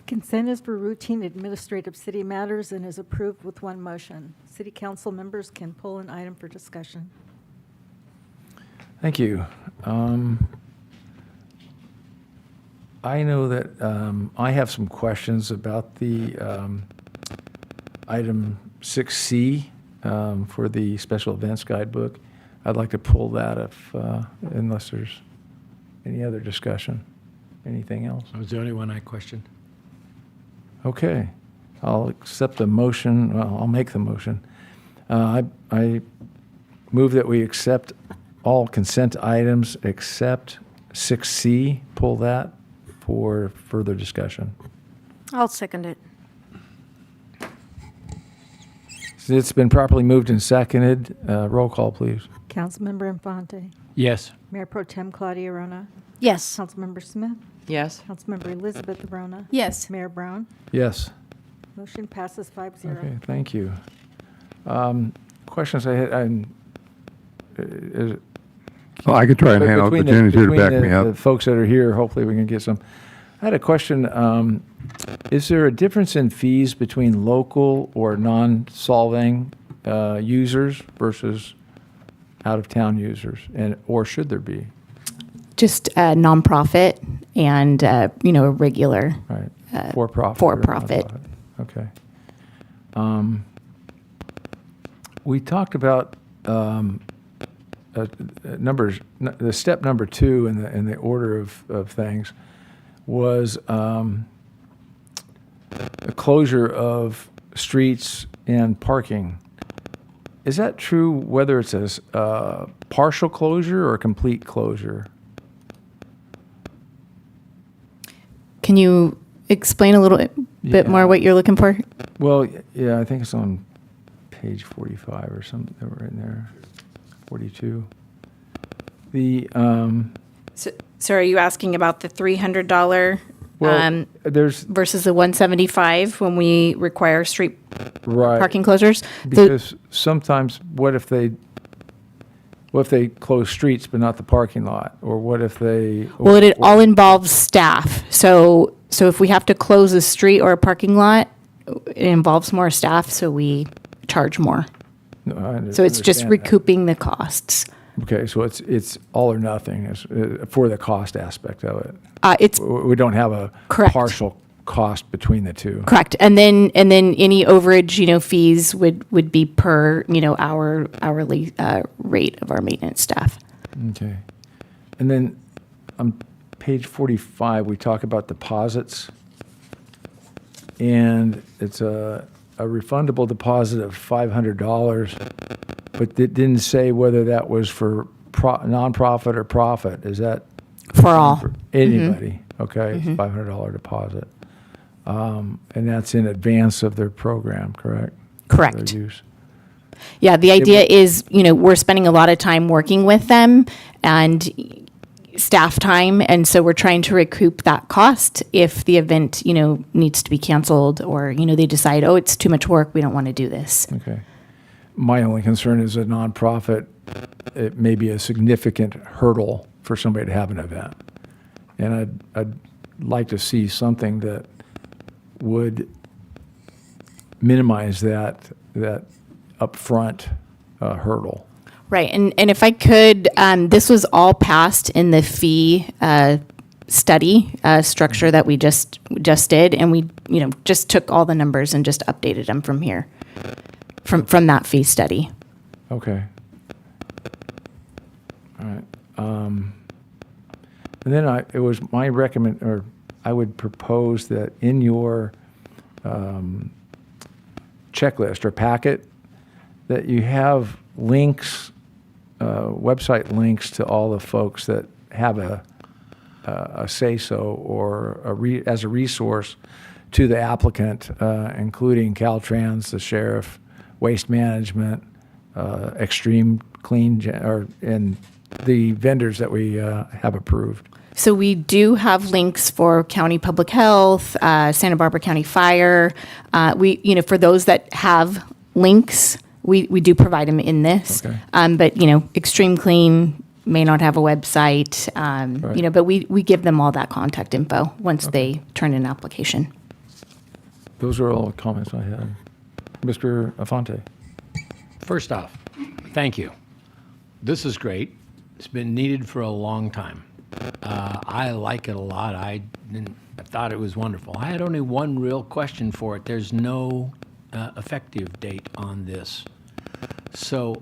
Consent is for routine administrative city matters and is approved with one motion. City council members can pull an item for discussion. Thank you. I know that I have some questions about the item 6C for the special events guidebook. I'd like to pull that if, unless there's any other discussion. Anything else? I was the only one I questioned. Okay. I'll accept the motion. Well, I'll make the motion. I move that we accept all consent items except 6C. Pull that for further discussion. I'll second it. It's been properly moved and seconded. Roll call, please. Councilmember Infante. Yes. Mayor Pro Tem Claudia Rona. Yes. Councilmember Smith. Yes. Councilmember Elizabeth Rona. Yes. Mayor Brown. Yes. Motion passes 5-0. Okay, thank you. Questions I had, Well, I could try and handle it, but Jenny's here to back me the up. folks that are here, hopefully we can get some. I had a question. Is there a difference in fees between local or non-Solvang users versus out-of-town users, or should there be? Just a nonprofit and, a regular. Right. For-profit. or for-profit. nonprofit. Okay. We talked about numbers. The step number 2 in the order of things was the closure of streets and parking. Is that true whether it's a partial closure or a complete closure? Can you explain a little bit more what you're looking for? Well, yeah, I think it's on page 45 or something, right in there, 42. The, So are you asking about the $300 well, there's, versus the $175 when we require street right. parking closures? Because sometimes, what if they close streets but not the parking lot? Or what if they? Well, it all involves staff. So if we have to close a street or a parking lot, it involves more staff, so we charge more. No, I So it's just understand that. recouping the costs. Okay, so it's all or nothing for the cost aspect of it. It's We don't have a Correct. partial cost between the two. correct. And then any overage, fees would be per, hourly rate of our maintenance staff. Okay. And then on page 45, we talk about deposits. And it's a refundable deposit of $500, but it didn't say whether that was for nonprofit or profit. Is that? For all. For anybody? Okay, it's $500 deposit. And that's in advance of their program, correct? Correct. Their use. Yeah, the idea is, we're spending a lot of time working with them and staff time, and so we're trying to recoup that cost if the event, needs to be canceled or, they decide, oh, it's too much work, we don't want to do this. Okay. My only concern is a nonprofit, it may be a significant hurdle for somebody to have an event. And I'd like to see something that would minimize that upfront hurdle. Right, and if I could, this was all passed in the fee study structure that we just did, and we, just took all the numbers and just updated them from here, from that fee study. Okay. All right. And then it was my I would propose that in your checklist or packet, that you have links, website links to all the folks that have a say-so or as a resource to the applicant, including Caltrans, the sheriff, Waste Management, Extreme Clean, and the vendors that we have approved. So we do have links for County Public Health, Santa Barbara County Fire. For those that have links, we do provide them in this. Okay. But, Extreme Clean may not have a website, Right. but we give them all that contact info once they turn in an application. Those are all the comments I had. Mr. Afonte. First off, thank you. This is great. It's been needed for a long time. I like it a lot. I thought it was wonderful. I had only one real question for it. There's no effective date on this. So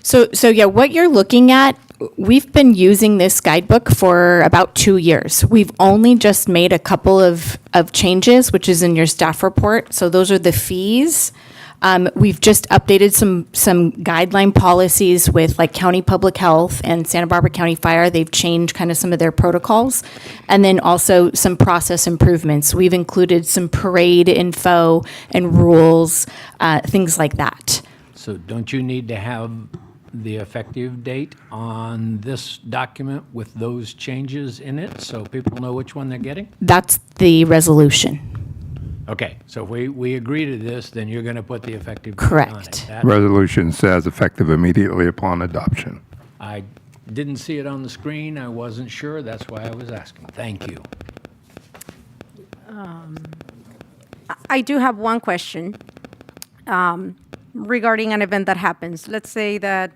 So yeah, what you're looking at, we've been using this guidebook for about 2 years. We've only just made a couple of changes, which is in your staff report. So those are the fees. We've just updated some guideline policies with like County Public Health and Santa Barbara County Fire. They've changed kind of some of their protocols. And then also some process improvements. We've included some parade info and rules, things like that. So don't you need to have the effective date on this document with those changes in it so people know which one they're getting? That's the resolution. Okay, so if we agree to this, then you're going to put the effective date on it. Correct. Resolution says effective immediately upon adoption. I didn't see it on the screen. I wasn't sure. That's why I was asking. Thank you. I do have one question regarding an event that happens. Let's say that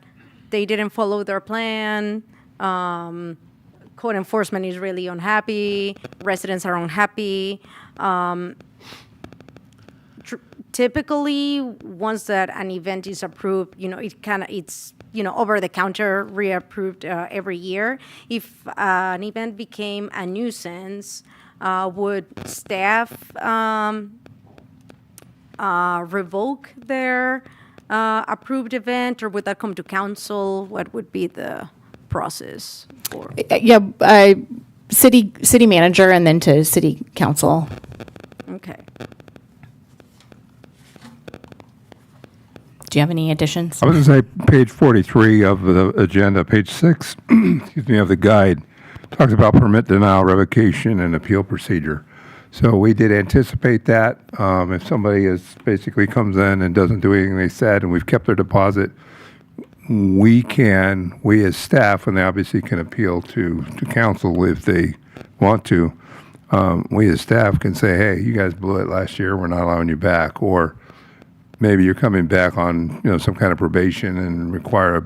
they didn't follow their plan, code enforcement is really unhappy, residents are unhappy. Typically, once that an event is approved, it's over the counter, reapproved every year. If an event became a nuisance, would staff revoke their approved event, or would that come to council? What would be the process for? Yeah, city manager and then to city council. Okay. Do you have any additions? I was going to say page 43 of the agenda, page 6, excuse me, of the guide, talks about permit denial, revocation, and appeal procedure. So we did anticipate that. If somebody basically comes in and doesn't do anything they said, and we've kept their deposit, we as staff, and they obviously can appeal to council if they want to, we as staff can say, hey, you guys blew it last year, we're not allowing you back. Or maybe you're coming back on some kind of probation and require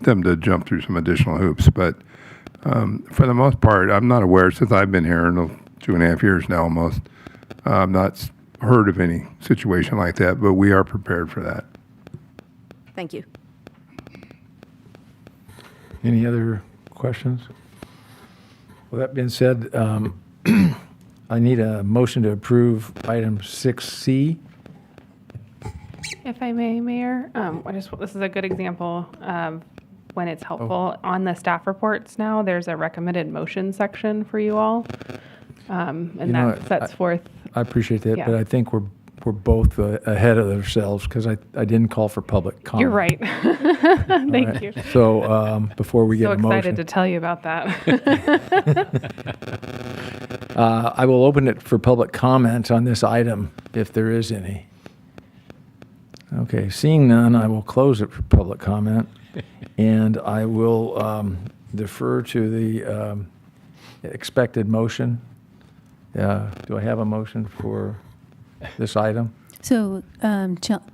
them to jump through some additional hoops. But for the most part, I'm not aware, since I've been here in 2.5 years now almost, I've not heard of any situation like that, but we are prepared for that. Thank you. Any other questions? Well, that being said, I need a motion to approve item 6C. If I may, Mayor, this is a good example of when it's helpful. On the staff reports now, there's a recommended motion section for you all. And that sets forth. I appreciate that, Yeah. but I think we're both ahead of ourselves because I didn't call for public comment. You're right. Thank Right. you. So before we get So a motion. excited to tell you about that. I will open it for public comment on this item, if there is any. Okay, seeing none, I will close it for public comment, and I will defer to the expected motion. Do I have a motion for this item? So,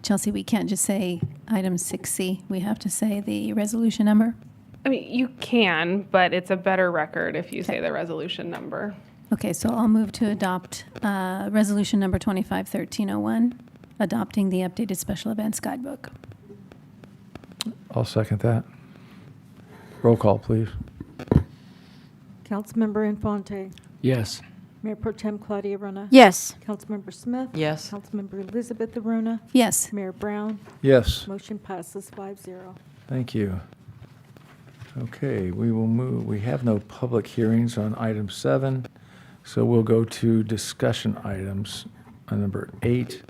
Chelsea, we can't just say item 6C. We have to say the resolution number. I mean, you can, but it's a better record if you say the resolution number. Okay, so I'll move to adopt resolution number 251301, adopting the updated special events guidebook. I'll second that. Roll call, please. Councilmember Infante. Yes. Mayor Pro Tem Claudia Rona. Yes. Councilmember Smith. Yes. Councilmember Elizabeth Arona. Yes. Mayor Brown. Yes, Motion passes 5-0. thank you. Okay, we will move. We have no public hearings on item 7, so we'll go to discussion items on number 8.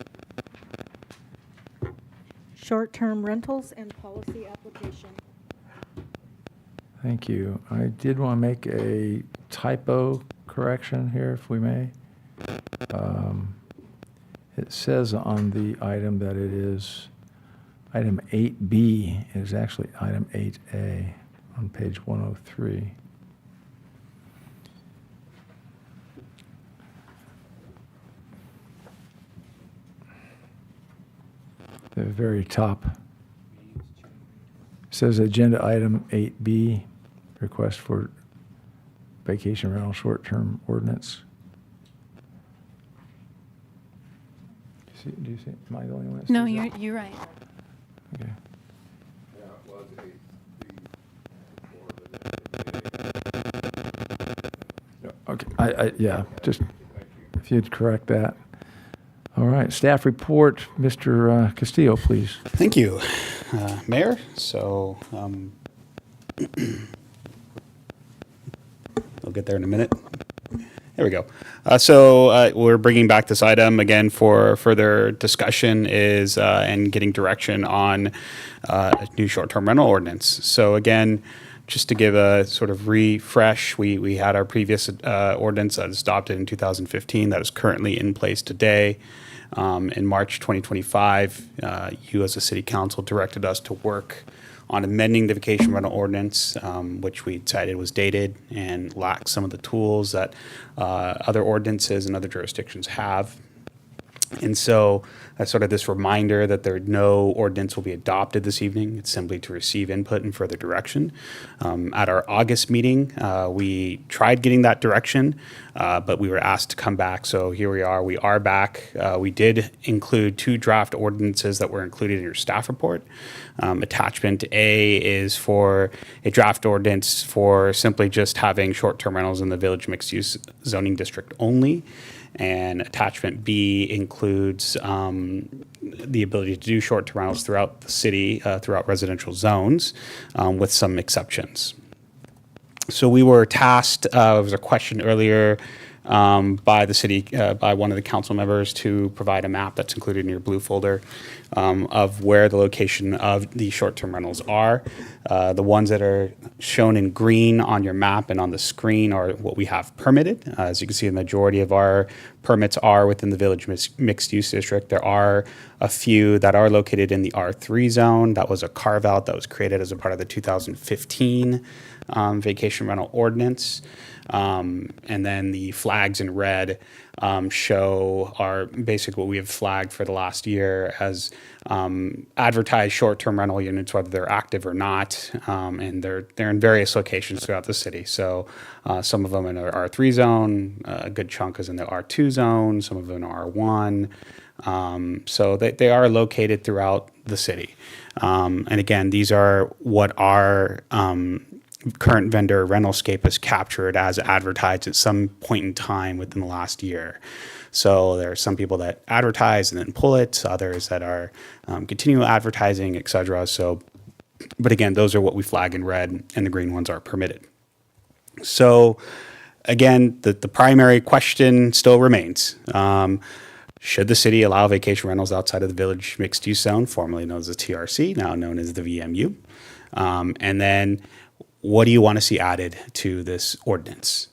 Short-term rentals and policy application. Thank you. I did want to make a typo correction here, if we may. It says on the item that it is item 8B. It is actually item 8A on page 103. The very top says agenda item 8B, request for vacation rental short-term ordinance. Do you see? Am I the only one that No, sees that? you're right. Okay. Okay, yeah, just if you'd correct that. All right, staff report, Mr. Castillo, please. Thank you, Mayor. So we'll get there in a minute. There we go. We're bringing back this item again for further discussion and getting direction on a new short-term rental ordinance. So again, just to give a sort of refresh, we had our previous ordinance that was adopted in 2015 that is currently in place today. In March 2025, you as a city council directed us to work on amending the vacation rental ordinance, which we decided was dated and lacked some of the tools that other ordinances and other jurisdictions have. And so sort of this reminder that no ordinance will be adopted this evening. It's simply to receive input and further direction. At our August meeting, we tried getting that direction, but we were asked to come back. So here we are. We are back. We did include 2 draft ordinances that were included in your staff report. Attachment A is for a draft ordinance for simply just having short-term rentals in the village mixed-use zoning district only. And attachment B includes the ability to do short-term rentals throughout the city, throughout residential zones, with some exceptions. So we were tasked, there was a question earlier by the city, by one of the council members to provide a map that's included in your blue folder of where the location of the short-term rentals are. The ones that are shown in green on your map and on the screen are what we have permitted. As you can see, the majority of our permits are within the Village Mixed-Use District. There are a few that are located in the R3 zone. That was a carve-out that was created as a part of the 2015 vacation rental ordinance. And then the flags in red show are basically what we have flagged for the last year as advertised short-term rental units, whether they're active or not, and they're in various locations throughout the city. So some of them in our R3 zone, a good chunk is in the R2 zone, some of them in R1. So they are located throughout the city. And again, these are what our current vendor Rentalscape has captured as advertised at some point in time within the last year. So there are some people that advertise and then pull it, others that are continual advertising, et cetera. So, but again, those are what we flag in red, and the green ones are permitted. So again, the primary question still remains. Should the city allow vacation rentals outside of the Village Mixed Use Zone, formerly known as the TRC, now known as the VMU? And then what do you want to see added to this ordinance?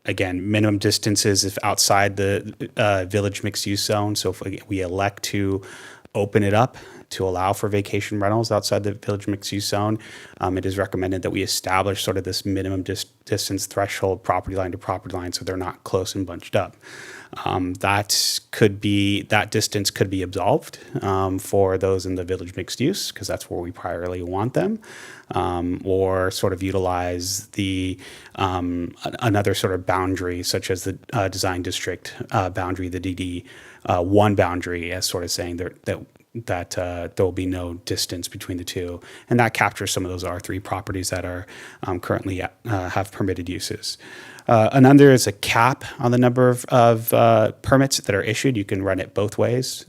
Again, minimum distances if outside the Village Mixed Use Zone. So if we elect to open it up to allow for vacation rentals outside the Village Mixed Use Zone, it is recommended that we establish sort of this minimum distance threshold, property line to property line, so they're not close and bunched up. That distance could be absolved for those in the Village Mixed Use, because that's where we primarily want them, or sort of utilize the another sort of boundary, such as the design district boundary, the DD one boundary, as sort of saying that there will be no distance between the two, and that captures some of those R3 properties that are currently have permitted uses. Another is a cap on the number of permits that are issued. You can run it both ways.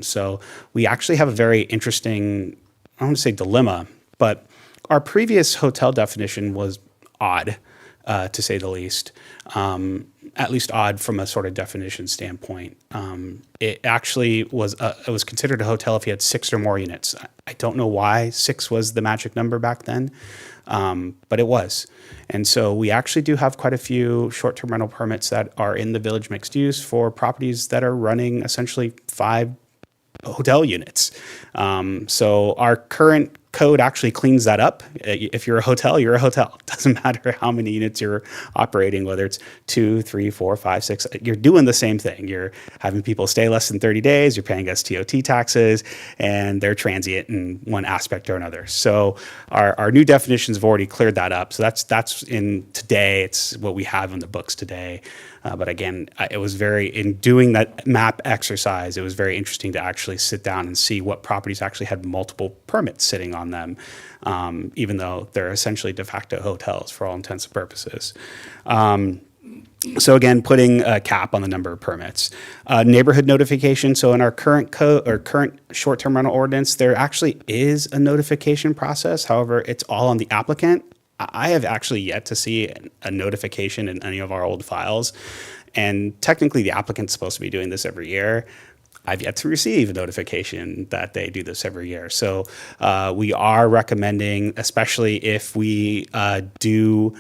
So we actually have a very interesting, I don't want to say dilemma, but our previous hotel definition was odd, to say the least. At least odd from a sort of definition standpoint. It actually was it was considered a hotel if you had 6 or more units. I don't know why 6 was the magic number back then, but it was. And so we actually do have quite a few short-term rental permits that are in the Village Mixed Use for properties that are running essentially 5 hotel units. So our current code actually cleans that up. If you're a hotel, you're a hotel. It doesn't matter how many units you're operating, whether it's 2, 3, 4, 5, 6, you're doing the same thing. You're having people stay less than 30 days, you're paying STOT taxes, and they're transient in one aspect or another. So our new definitions have already cleared that up. So that's in today, it's what we have in the books today. But again, it was in doing that map exercise, it was very interesting to actually sit down and see what properties actually had multiple permits sitting on them, even though they're essentially de facto hotels for all intents and purposes. So again, putting a cap on the number of permits. Neighborhood notification. So in our current code or current short-term rental ordinance, there actually is a notification process. However, it's all on the applicant. I have actually yet to see a notification in any of our old files. And technically, the applicant's supposed to be doing this every year. I've yet to receive a notification that they do this every year. So we are recommending, especially if we do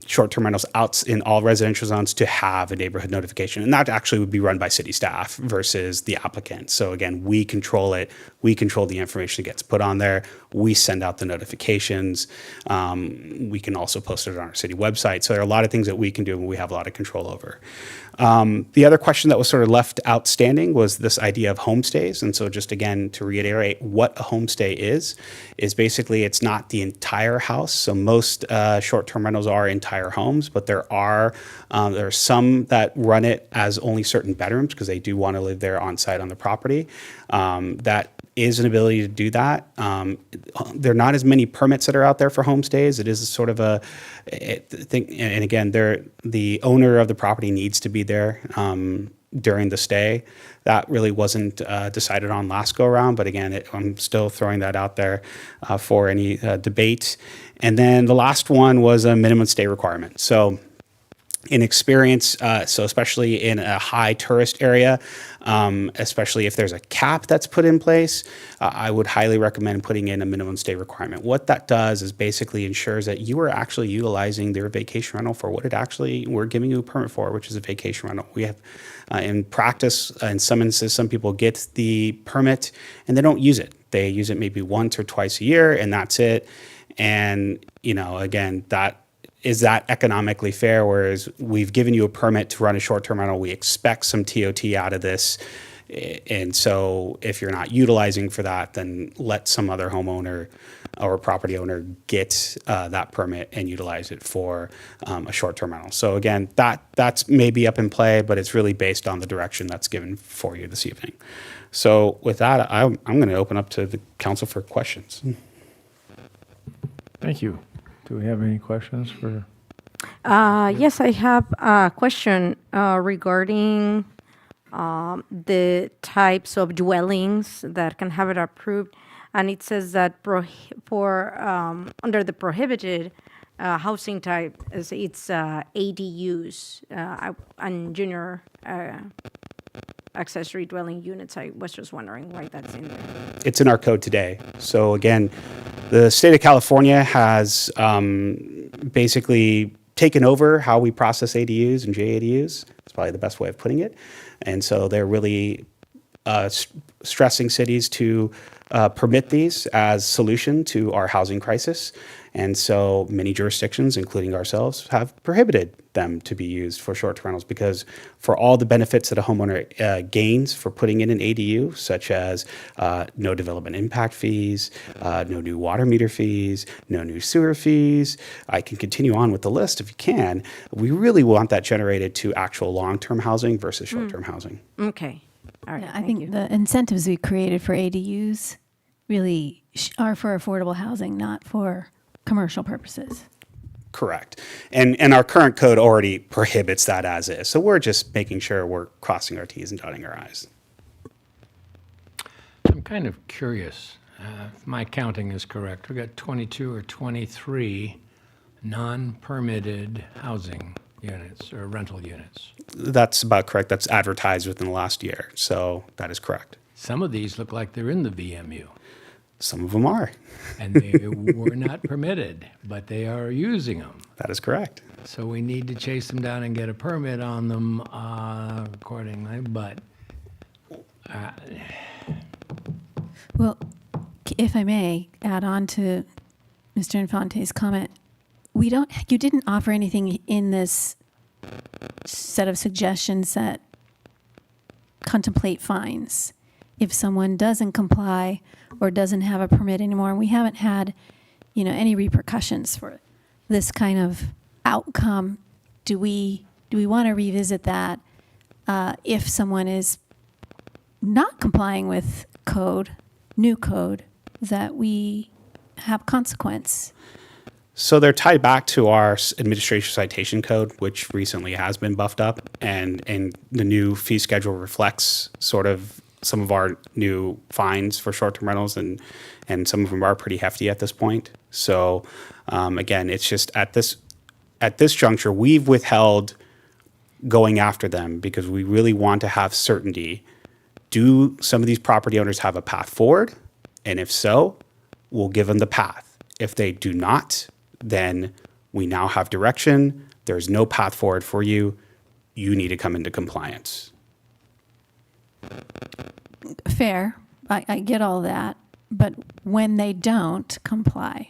short-term rentals out in all residential zones, to have a neighborhood notification. And that actually would be run by city staff versus the applicant. So again, we control it. We control the information that gets put on there. We send out the notifications. We can also post it on our city website. So there are a lot of things that we can do and we have a lot of control over. The other question that was sort of left outstanding was this idea of homestays. And so just again, to reiterate what a homestay is basically it's not the entire house. So most short-term rentals are entire homes, but there are some that run it as only certain bedrooms because they do want to live there on site on the property. That is an ability to do that. There are not as many permits that are out there for homestays. It is sort of a thing, and again, the owner of the property needs to be there. during the stay. That really wasn't decided on last go around, but again, I'm still throwing that out there for any debate. And then the last one was a minimum stay requirement. So in experience, so especially in a high tourist area, especially if there's a cap that's put in place, I would highly recommend putting in a minimum stay requirement. What that does is basically ensures that you are actually utilizing their vacation rental for what it actually, we're giving you a permit for, which is a vacation rental. We have, in practice, in some instances, some people get the permit and they don't use it. They use it maybe once or twice a year and that's it. And, you know, again, is that economically fair? Whereas we've given you a permit to run a short-term rental, we expect some TOT out of this. And so if you're not utilizing for that, then let some other homeowner or property owner get that permit and utilize it for a short-term rental. So again, that's maybe up in play, but it's really based on the direction that's given for you this evening. So with that, I'm going to open up to the council for questions. Thank you. Do we have any questions for? Yes, I have a question regarding the types of dwellings that can have it approved. And it says that under the prohibited housing type, it's ADUs and junior accessory dwelling units. I was just wondering why that's in there. It's in our code today. So again, the state of California has basically taken over how we process ADUs and JADUs. It's probably the best way of putting it. And so they're really stressing cities to permit these as solution to our housing crisis. And so many jurisdictions, including ourselves, have prohibited them to be used for short-term rentals because for all the benefits that a homeowner gains for putting in an ADU, such as no development impact fees, no new water meter fees, no new sewer fees, I can continue on with the list if you can. We really want that generated to actual long-term housing versus short-term housing. Okay. All right. Yeah, I think the incentives we created for ADUs really are for affordable housing, not for commercial purposes. Correct. And our current code already prohibits that as is. So we're just making sure we're crossing our T's and dotting our I's. I'm kind of curious, if my counting is correct. We've got 22 or 23 non-permitted housing units or rental units. That's about correct. That's advertised within the last year. So that is correct. Some of these look like they're in the VMU. Some of them are. And they were not permitted, but they are using them. That is correct. So we need to chase them down and get a permit on them accordingly, but Well, if I may add on to Mr. Infante's comment, you didn't offer anything in this set of suggestions that contemplate fines if someone doesn't comply or doesn't have a permit anymore. And we haven't had, any repercussions for this kind of outcome. Do we want to revisit that if someone is not complying with new code, that we have consequence? So they're tied back to our administration citation code, which recently has been buffed up, and the new fee schedule reflects sort of some of our new fines for short-term rentals, and some of them are pretty hefty at this point. So again, it's just at this juncture, we've withheld going after them because we really want to have certainty. Do some of these property owners have a path forward? And if so, we'll give them the path. If they do not, then we now have direction. There's no path forward for you. You need to come into compliance. Fair. I get all that. But when they don't comply,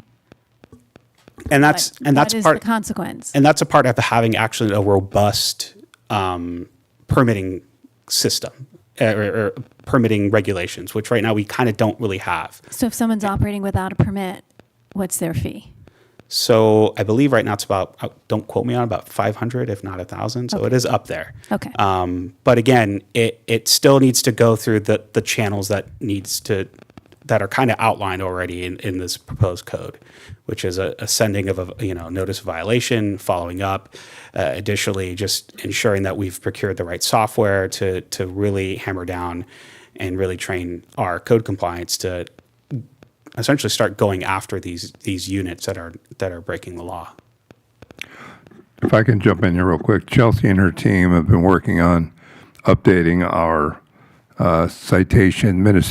And that's what is part the consequence? And that's a part of having actually a robust permitting system or permitting regulations, which right now we kind of don't really have. So if someone's operating without a permit, what's their fee? So I believe right now it's about, don't quote me on, about 500, if not 1,000. So it is up there. Okay. But again, it still needs to go through the channels that needs to that are kind of outlined already in this proposed code, which is a sending of a notice of violation, following up, additionally just ensuring that we've procured the right software to really hammer down and really train our code compliance to essentially start going after these units that are breaking the law. If I can jump in here real quick, Chelsea and her team have been working on updating our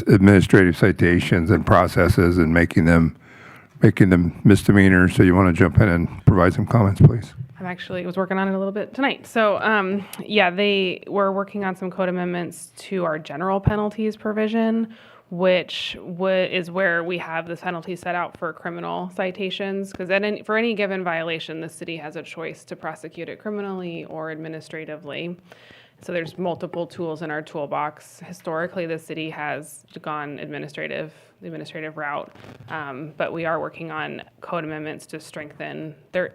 administrative citations and processes and making them misdemeanors. So you want to jump in and provide some comments, please? I was working on it a little bit tonight. So, they were working on some code amendments to our general penalties provision, which is where we have the penalty set out for criminal citations. Because for any given violation, the city has a choice to prosecute it criminally or administratively. So there's multiple tools in our toolbox. Historically, the city has gone the administrative route, but we are working on code amendments to strengthen. There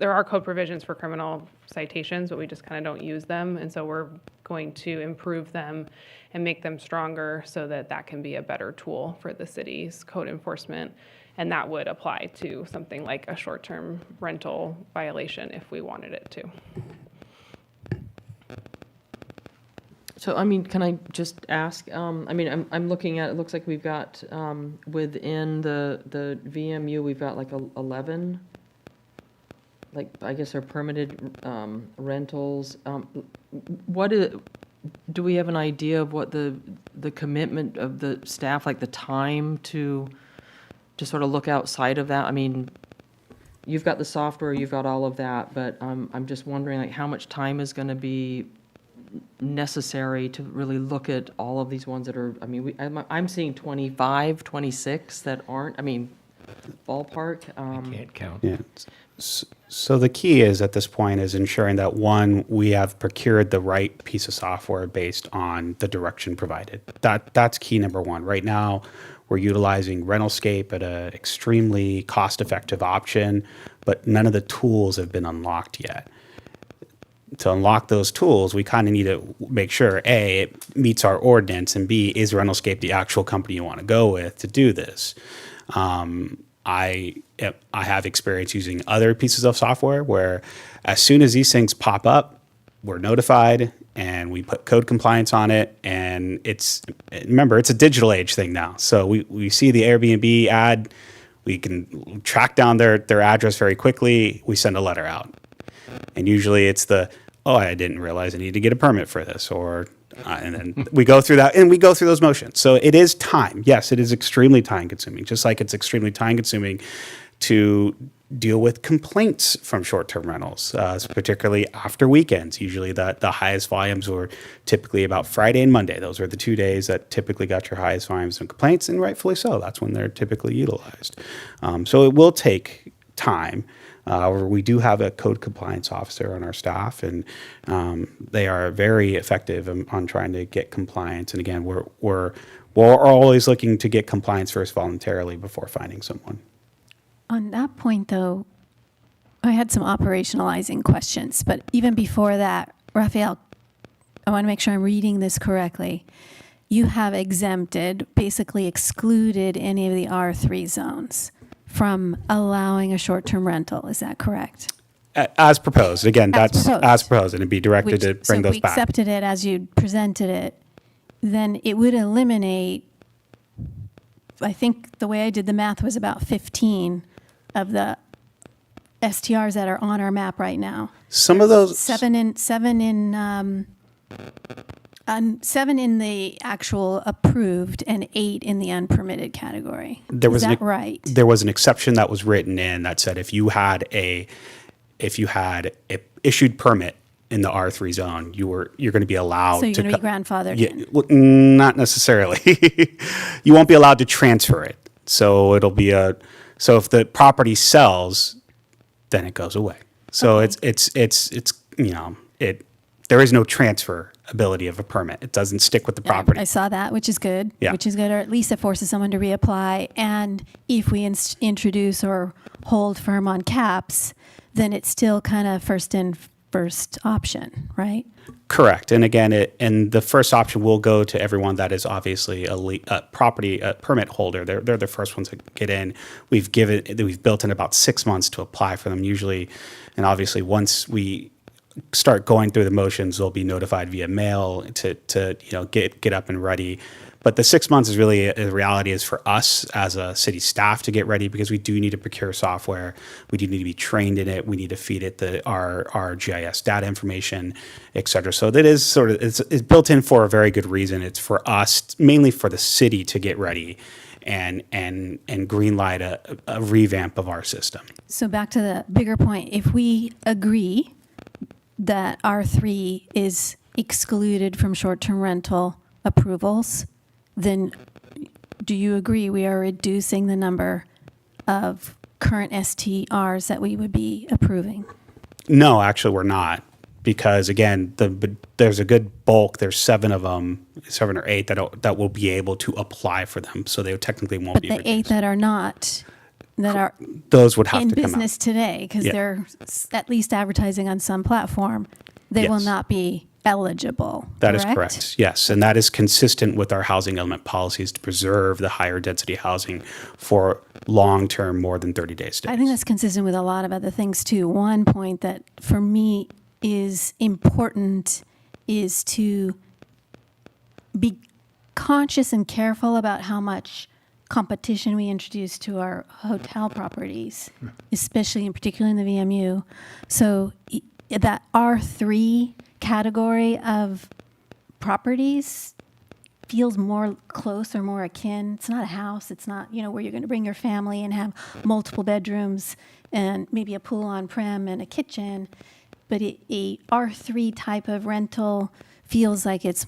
are code provisions for criminal citations, but we just kind of don't use them, and so we're going to improve them and make them stronger so that can be a better tool for the city's code enforcement, and that would apply to something like a short-term rental violation if we wanted it to. So, can I just ask, I'm looking at, it looks like we've got, within the VMU, we've got like 11, like, I guess are permitted rentals. Do we have an idea of what the commitment of the staff, like the time to sort of look outside of that? I mean, you've got the software, you've got all of that, but I'm just wondering, like, how much time is going to be necessary to really look at all of these ones that are, I'm seeing 25, 26 that aren't, ballpark. Can't count. Yeah. So the key is at this point is ensuring that, one, we have procured the right piece of software based on the direction provided. That's key number one. Right now, we're utilizing Rentalscape at an extremely cost-effective option, but none of the tools have been unlocked yet. To unlock those tools, we kind of need to make sure, A, it meets our ordinance, and B, is Rentalscape the actual company you want to go with to do this? I have experience using other pieces of software where as soon as these things pop up, we're notified and we put code compliance on it. And remember, it's a digital age thing now. So we see the Airbnb ad, we can track down their address very quickly. We send a letter out. And usually it's I didn't realize I need to get a permit for this, and then we go through that, and we go through those motions. So it is time. Yes, it is extremely time consuming, just like it's extremely time consuming to deal with complaints from short-term rentals, particularly after weekends. Usually the highest volumes were typically about Friday and Monday. Those are the 2 days that typically got your highest volumes of complaints, and rightfully so. That's when they're typically utilized. So it will take time. We do have a code compliance officer on our staff, and they are very effective on trying to get compliance. And again, we're always looking to get compliance first voluntarily before finding someone. On that point, though, I had some operationalizing questions, but even before that, Raphael, I want to make sure I'm reading this correctly. You have exempted, basically excluded any of the R3 zones from allowing a short-term rental. Is that correct? As proposed. Again, that's proposed. as proposed, and it'd be directed to bring those back. So if we accepted it as you presented it, then it would eliminate, I think the way I did the math was about 15 of the STRs that are on our map right now. Some of those... Seven in the actual approved and 8 in the unpermitted category. Is that right? There was an exception that was written in that said if you had a issued permit in the R3 zone, you're going to be allowed. So you're going to be grandfathered in? Well, not necessarily. You won't be allowed to transfer it. So it'll be so if the property sells, then it goes away. So Okay. there is no transfer ability of a permit. It doesn't stick with the property. I saw that, which is good. Yeah. Which is good, or at least it forces someone to reapply. And if we introduce or hold firm on caps, then it's still kind of first in, first option, right? Correct. And again, and the first option will go to everyone that is obviously a property permit holder. They're the first ones to get in. We've built in about 6 months to apply for them usually, and obviously once we start going through the motions, they'll be notified via mail to get up and ready. But the 6 months is really the reality is for us as a city staff to get ready, because we do need to procure software. We do need to be trained in it. We need to feed it our GIS data information, et cetera. So that is sort of, it's built in for a very good reason. It's for us, mainly for the city to get ready and greenlight a revamp of our system. So back to the bigger point, if we agree that R3 is excluded from short-term rental approvals, then do you agree we are reducing the number of current STRs that we would be approving? No, actually, we're not. Because again, there's a good bulk. There's 7 of them, 7 or 8 that will be able to apply for them. So they technically won't be. But the 8 that are not, that are those would have in to come out. business today, because Yeah. they're at least advertising on some platform, they will Yes. not be eligible. That is correct. Yes, and that is consistent with our housing element policies to preserve the higher density housing for long-term, more than 30 days. I think that's consistent with a lot of other things too. One point that for me is important is to be conscious and careful about how much competition we introduce to our hotel properties, especially and particularly in the VMU. So that R3 category of properties feels more close or more akin. It's not a house. It's not, where you're going to bring your family and have multiple bedrooms and maybe a pool on prem and a kitchen. But a R3 type of rental feels like it's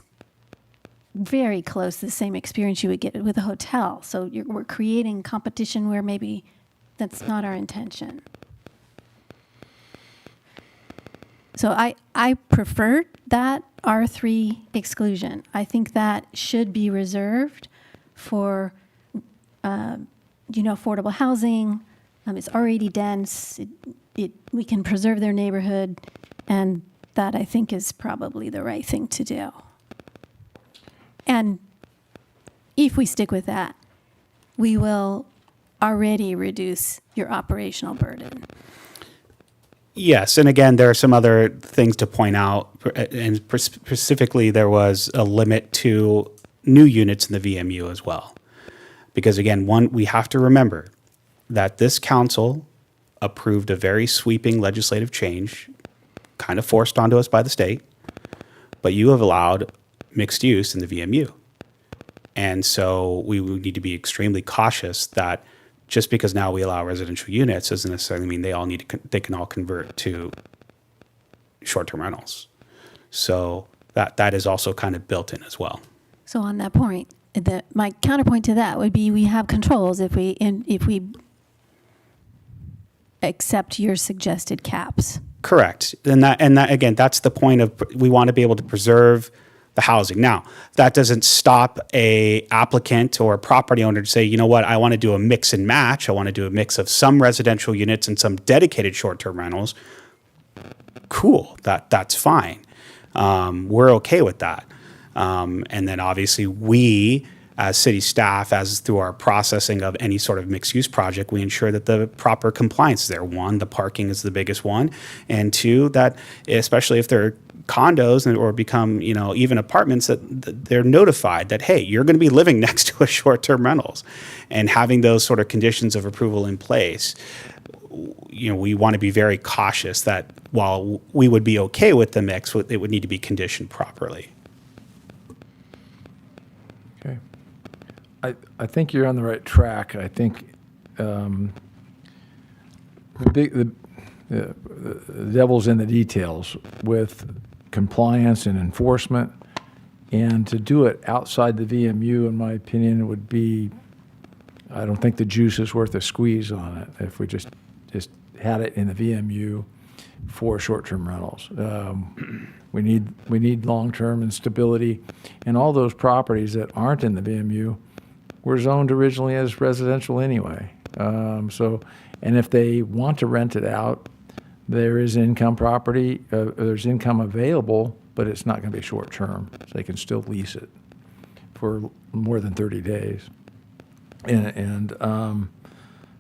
very close to the same experience you would get with a hotel. So we're creating competition where maybe that's not our intention. So I prefer that R3 exclusion. I think that should be reserved for, affordable housing. It's already dense. We can preserve their neighborhood, and that I think is probably the right thing to do. And if we stick with that, we will already reduce your operational burden. Yes, and again, there are some other things to point out, and specifically there was a limit to new units in the VMU as well. Because again, we have to remember that this council approved a very sweeping legislative change, kind of forced onto us by the state, but you have allowed mixed use in the VMU. And so we would need to be extremely cautious that just because now we allow residential units doesn't necessarily mean they can all convert to short-term rentals. So that is also kind of built in as well. So on that point, my counterpoint to that would be we have controls if we accept your suggested caps. Correct. And that again, that's the point of, we want to be able to preserve the housing. Now, that doesn't stop a applicant or a property owner to say, you know what, I want to do a mix and match. I want to do a mix of some residential units and some dedicated short-term rentals. Cool, that's fine. We're okay with that. And then obviously we, as city staff, as through our processing of any sort of mixed-use project, we ensure that the proper compliance is there. 1, the parking is the biggest one. And 2, that especially if they're condos or become, even apartments, that they're notified that, hey, you're going to be living next to a short-term rentals. And having those sort of conditions of approval in place, we want to be very cautious that while we would be okay with the mix, it would need to be conditioned properly. Okay. I think you're on the right track. I think the devil's in the details with compliance and enforcement, and to do it outside the VMU, in my opinion, would be, I don't think the juice is worth a squeeze on it if we just had it in the VMU for short-term rentals. We need long-term and stability, and all those properties that aren't in the VMU were zoned originally as residential anyway. And if they want to rent it out, there is income property, there's income available, but it's not going to be short-term. So they can still lease it for more than 30 days.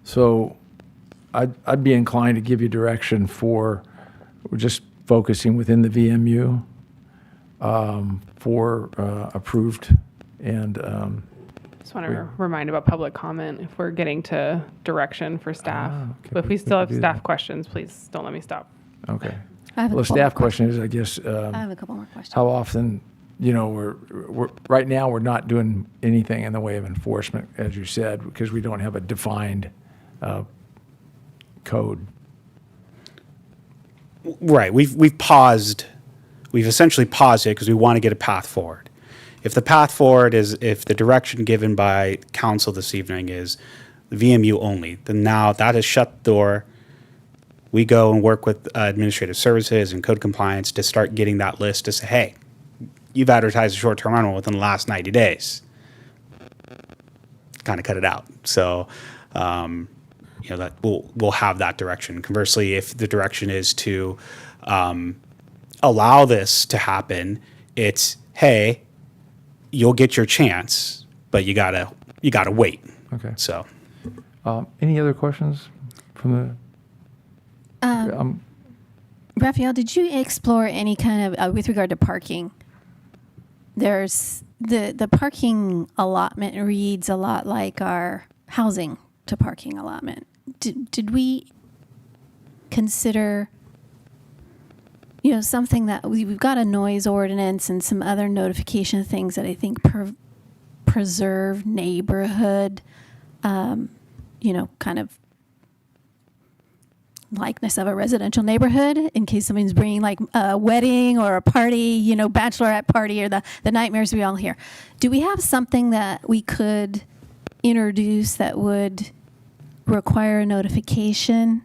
So I'd be inclined to give you direction for just focusing within the VMU for approved and Just want to remind about public comment if we're getting to direction for staff. okay, But if we we still have could do staff that. questions, please don't let me stop. okay. I have a Well, couple staff more question is, I guess, I have a couple more questions. how often, we're right now, we're not doing anything in the way of enforcement, as you said, because we don't have a defined code. Right. We've paused. We've essentially paused it because we want to get a path forward. If the path forward is, if the direction given by council this evening is VMU only, then now that has shut the door. We go and work with administrative services and code compliance to start getting that list to say, hey, you've advertised a short-term rental within the last 90 days. Kind of cut it out. So, that we'll have that direction. Conversely, if the direction is to allow this to happen, it's, hey, you'll get your chance, but you gotta wait. Okay. So, Any other questions from the? Raphael, did you explore any kind of, with regard to parking? There's the parking allotment reads a lot like our housing to parking allotment. Did we consider, something that we've got a noise ordinance and some other notification things that I think preserve neighborhood, kind of likeness of a residential neighborhood in case someone's bringing like a wedding or a party, bachelorette party or the nightmares we all hear. Do we have something that we could introduce that would require a notification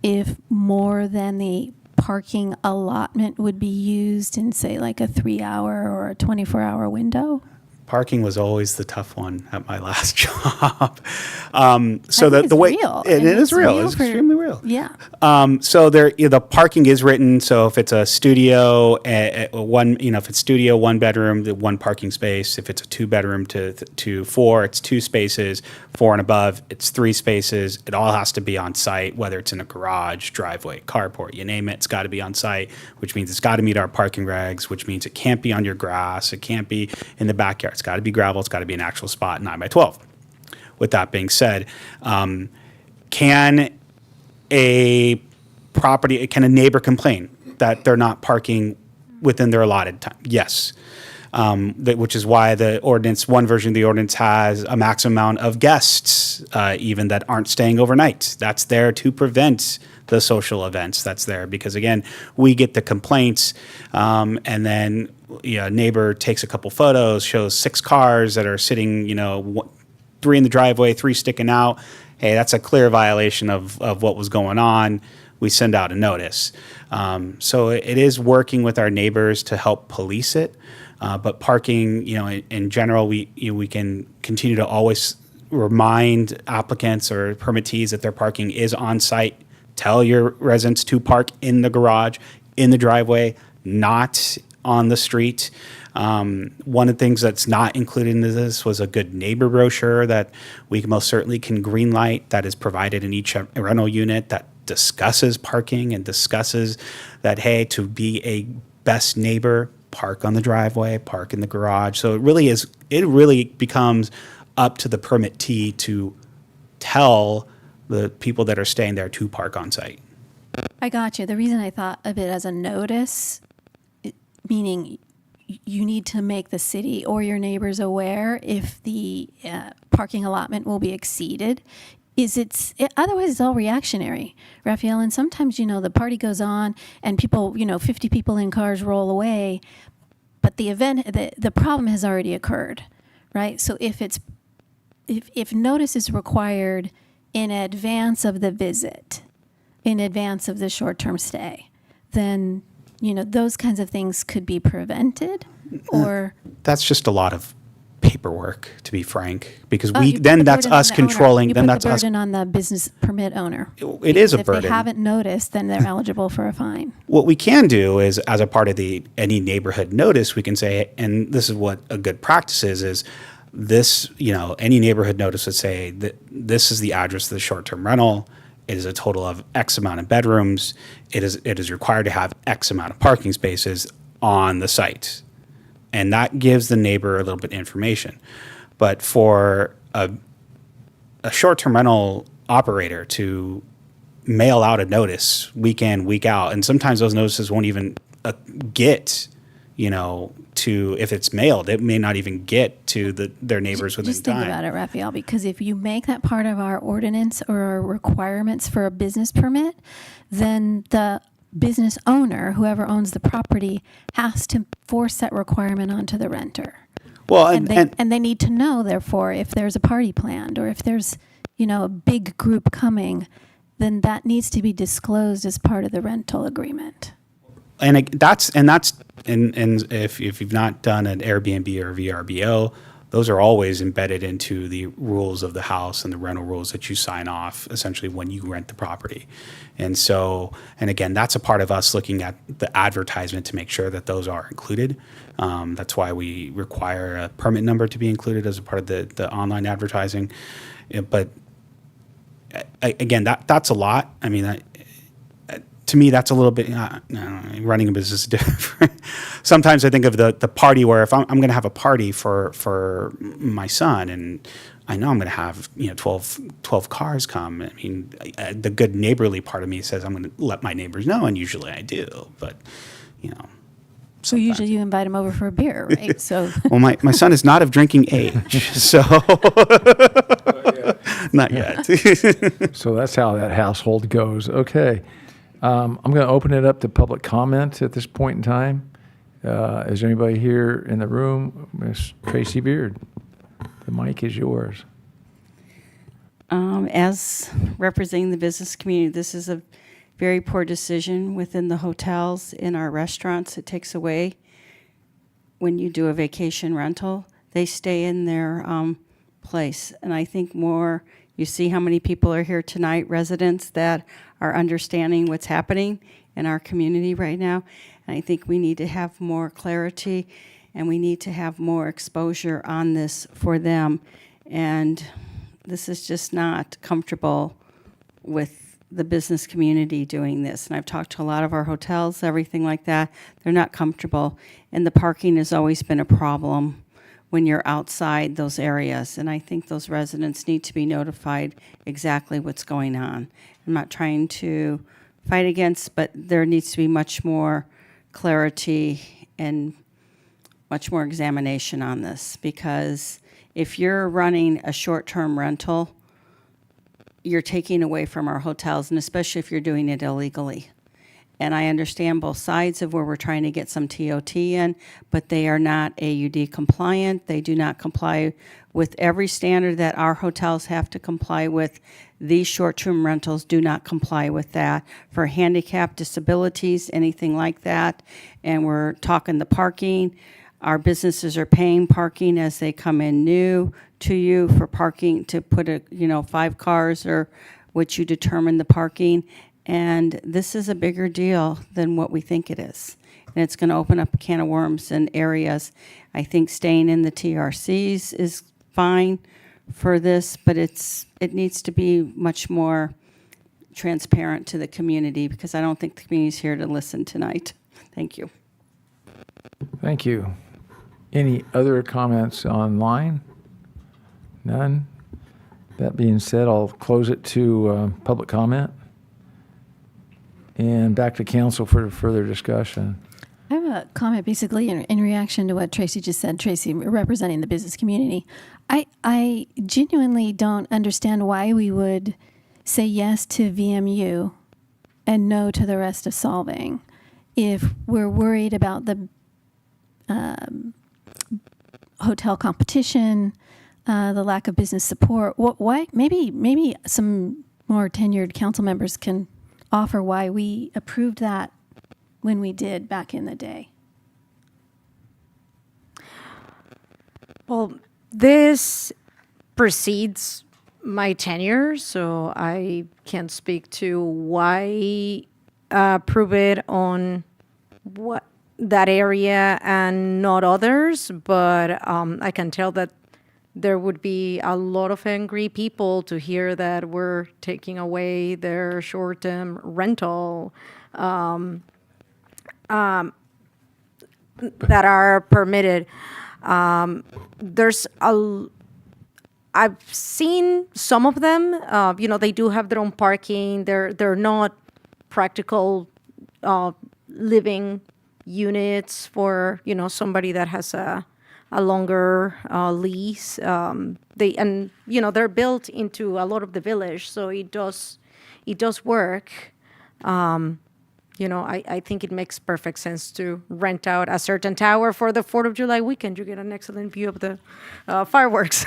if more than the parking allotment would be used in, say, like a 3-hour or a 24-hour window? parking was always the tough one at my last job. So I think the it's way real. it is It's real, real it's for- extremely real. Yeah. So there, the parking is written. So if it's a studio, if it's studio, 1 bedroom, the 1 parking space. If it's a 2 bedroom to 4, it's 2 spaces. 4 and above, it's 3 spaces. It all has to be on site, whether it's in a garage, driveway, carport, you name it. It's got to be on site, which means it's got to meet our parking regs, which means it can't be on your grass. It can't be in the backyard. It's got to be gravel. It's got to be an actual spot, 9 by 12. With that being said, can a neighbor complain that they're not parking within their allotted time? Yes. Which is why the ordinance, one version of the ordinance has a maximum amount of guests, even that aren't staying overnight. That's there to prevent the social events. That's there because, again, we get the complaints, and then a neighbor takes a couple photos, shows 6 cars that are sitting, 3 in the driveway, 3 sticking out. Hey, that's a clear violation of what was going on. We send out a notice. So it is working with our neighbors to help police it. But parking, in general, we can continue to always remind applicants or permittees that their parking is on site. Tell your residents to park in the garage, in the driveway, not on the street. One of the things that's not included in this was a good neighbor brochure that we most certainly can greenlight, that is provided in each rental unit, that discusses parking and discusses that, hey, to be a best neighbor, park on the driveway, park in the garage. So it really becomes up to the permittee to tell the people that are staying there to park on site. I got you. The reason I thought of it as a notice, meaning you need to make the city or your neighbors aware if the parking allotment will be exceeded, otherwise it's all reactionary, Raphael. And sometimes, the party goes on and people, 50 people in cars roll away, but the problem has already occurred, right? So if notice is required in advance of the visit, in advance of the short-term stay, then, those kinds of things could be prevented, or... That's just a lot of paperwork, to be frank, because Oh, we you put then the that's burden on us the owner. controlling. You Then put that's the us. burden on the business permit owner. It is a If burden. they haven't noticed, then they're eligible for a fine. What we can do is, as a part of any neighborhood notice, we can say, and this is what a good practice is this, any neighborhood notice would say that this is the address of the short-term rental. It is a total of X amount of bedrooms. It is required to have X amount of parking spaces on the site. And that gives the neighbor a little bit of information. But for a short-term rental operator to mail out a notice week in, week out, and sometimes those notices won't even get, to, if it's mailed, it may not even get to their neighbors within Just think time. about it, Raphael, because if you make that part of our ordinance or our requirements for a business permit, then the business owner, whoever owns the property, has to force that requirement onto the renter. Well, And they need to know, therefore, if there's a party planned or if there's, a big group coming, then that needs to be disclosed as part of the rental agreement. And if you've not done an Airbnb or VRBO, those are always embedded into the rules of the house and the rental rules that you sign off essentially when you rent the property. And so, and again, that's a part of us looking at the advertisement to make sure that those are included. That's why we require a permit number to be included as a part of the online advertising. But again, that's a lot. I mean, to me, that's a little bit, running a business is different. Sometimes I think of the party where if I'm going to have a party for my son and I know I'm going to have 12 cars come. I mean, the good neighborly part of me says I'm going to let my neighbors know, and usually I do. But So usually you invite them over for a beer, right? So well, my son is not of drinking age, so not yet. So that's how that household goes. Okay. I'm going to open it up to public comment at this point in time. Is there anybody here in the room? Ms. Tracy Beard, the mic is yours. As representing the business community, this is a very poor decision within the hotels, in our restaurants. It takes away when you do a vacation rental. They stay in their place. And I think you see how many people are here tonight, residents that are understanding what's happening in our community right now. And I think we need to have more clarity and we need to have more exposure on this for them. And this is just not comfortable with the business community doing this. And I've talked to a lot of our hotels, everything like that. They're not comfortable. And the parking has always been a problem when you're outside those areas. And I think those residents need to be notified exactly what's going on. I'm not trying to fight against, but there needs to be much more clarity and much more examination on this, because if you're running a short-term rental, you're taking away from our hotels, and especially if you're doing it illegally. And I understand both sides of where we're trying to get some TOT in, but they are not AUD compliant. They do not comply with every standard that our hotels have to comply with. These short-term rentals do not comply with that. For handicap, disabilities, anything like that. And we're talking the parking. Our businesses are paying parking as they come in new to you for parking, to put 5 cars or what you determine the parking. And this is a bigger deal than what we think it is. And it's going to open up a can of worms in areas. I think staying in the TRCs is fine for this, but it needs to be much more transparent to the community, because I don't think the community's here to listen tonight. Thank you. Thank you. Any other comments online? None? That being said, I'll close it to public comment. And back to council for further discussion. I have a comment basically in reaction to what Tracy just said. Tracy, representing the business community. I genuinely don't understand why we would say yes to VMU and no to the rest of Solvang if we're worried about the hotel competition, the lack of business support. Why? Maybe some more tenured council members can offer why we approved that when we did back in the day. Well, This precedes my tenure, so I can't speak to why approve it on what that area and not others, but I can tell that there would be a lot of angry people to hear that we're taking away their short-term rental that are permitted. I've seen some of them. They do have their own parking. They're not practical living units for somebody that has a longer lease. They're built into a lot of the village, so it does work. I think it makes perfect sense to rent out a certain tower for the 4th of July weekend. You get an excellent view of the fireworks,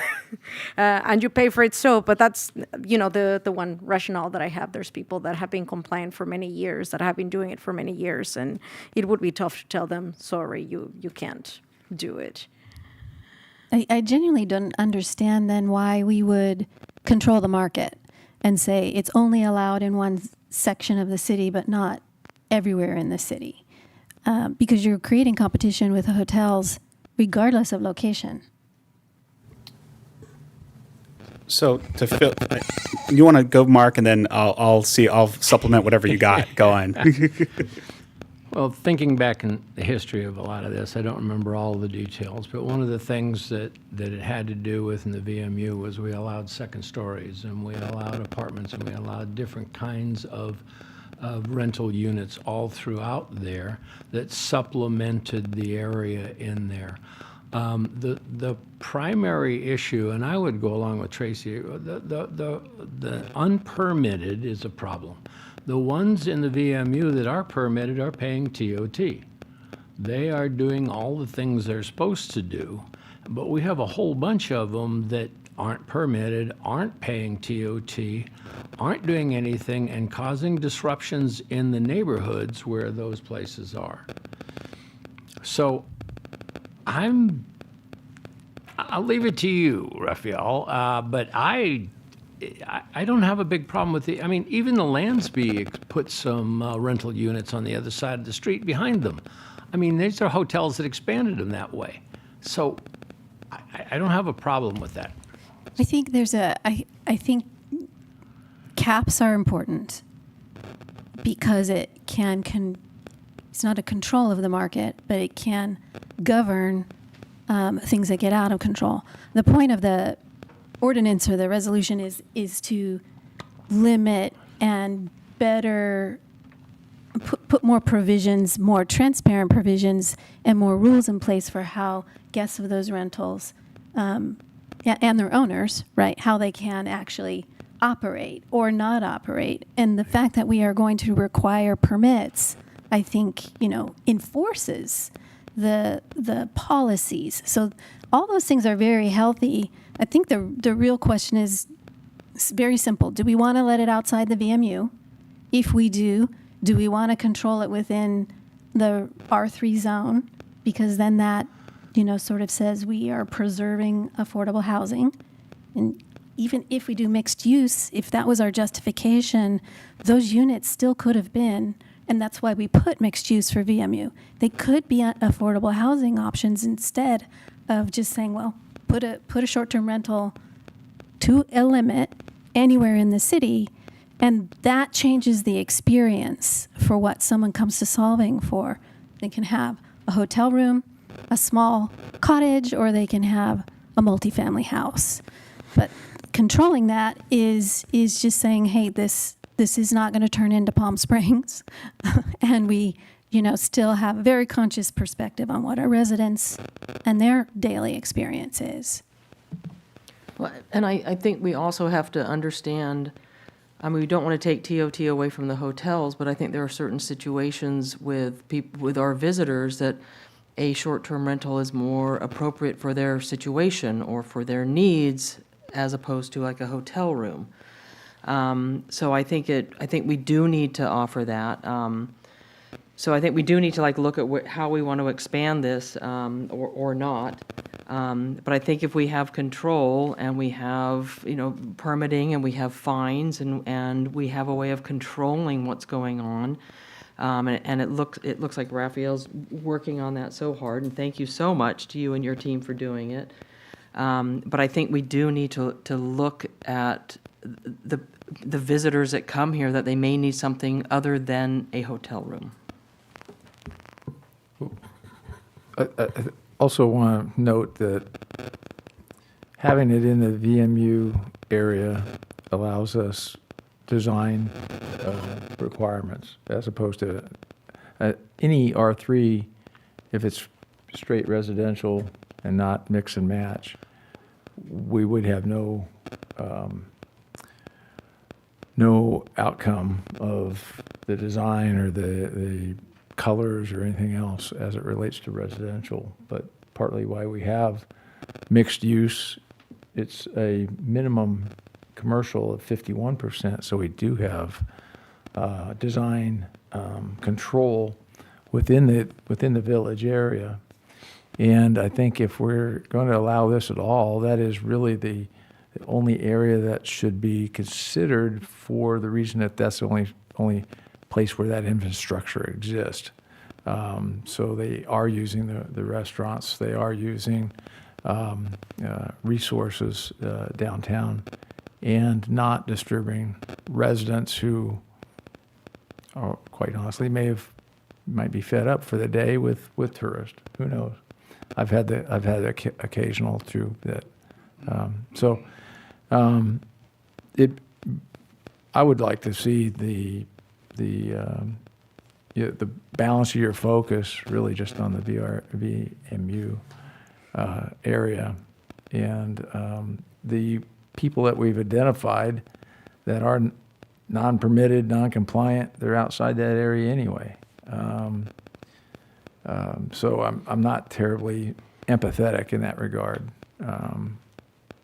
and you pay for it. But that's, the one rationale that I have. There's people that have been compliant for many years, that have been doing it for many years, and it would be tough to tell them, sorry, you can't do it. I genuinely don't understand then why we would control the market and say it's only allowed in one section of the city, but not everywhere in the city, because you're creating competition with the hotels regardless of location. So to fill, you want to go, Mark, and then I'll supplement whatever you got. Go on. Well, thinking back in the history of a lot of this, I don't remember all the details, but one of the things that it had to do with in the VMU was we allowed second stories, and we allowed apartments, and we allowed different kinds of rental units all throughout there that supplemented the area in there. The primary issue, and I would go along with Tracy, the unpermitted is a problem. The ones in the VMU that are permitted are paying TOT. They are doing all the things they're supposed to do, but we have a whole bunch of them that aren't permitted, aren't paying TOT, aren't doing anything, and causing disruptions in the neighborhoods where those places are. So I'll leave it to you, Raphael, but I don't have a big problem with it. I mean, even the Lansby put some rental units on the other side of the street behind them. I mean, these are hotels that expanded them that way. So I don't have a problem with that. I think I think caps are important because it it's not a control of the market, but it can govern things that get out of control. The point of the ordinance or the resolution is to limit and better put more provisions, more transparent provisions, and more rules in place for how guests of those rentals and their owners, right, how they can actually operate or not operate. And the fact that we are going to require permits, I think, enforces the policies. So all those things are very healthy. I think the real question is very simple. Do we want to let it outside the VMU? If we do we want to control it within the R3 zone? Because then that, sort of says we are preserving affordable housing. And even if we do mixed use, if that was our justification, those units still could have been, and that's why we put mixed use for VMU. They could be affordable housing options instead of just saying, well, put a short-term rental to a limit anywhere in the city, and that changes the experience for what someone comes to Solvang for. They can have a hotel room, a small cottage, or they can have a multifamily house. But controlling that is just saying, hey, this is not going to turn into Palm Springs, and we still have a very conscious perspective on what our residents and their daily experience is. Well, and I think we also have to understand, we don't want to take TOT away from the hotels, but I think there are certain situations with our visitors that a short-term rental is more appropriate for their situation or for their needs as opposed to like a hotel room. So I think we do need to offer that. So I think we do need to look at how we want to expand this or not. But I think if we have control and we have, permitting and we have fines and we have a way of controlling what's going on, and it looks like Raphael's working on that so hard, and thank you so much to you and your team for doing it. But I think we do need to look at the visitors that come here, that they may need something other than a hotel room. I also want to note that having it in the VMU area allows us design requirements as opposed to any R3, if it's straight residential and not mix and match, we would have no outcome of the design or the colors or anything else as it relates to residential. But partly why we have mixed use, it's a minimum commercial of 51%, so we do have design control within the village area. And I think if we're going to allow this at all, that is really the only area that should be considered, for the reason that that's the only place where that infrastructure exists. So they are using the restaurants, they are using resources downtown, and not disturbing residents who, quite honestly, might be fed up for the day with tourists. Who knows? I've had the occasional through that. I would like to see the balance of your focus really just on the VMU area, and the people that we've identified that are non-permitted, non-compliant, they're outside that area anyway. So I'm not terribly empathetic in that regard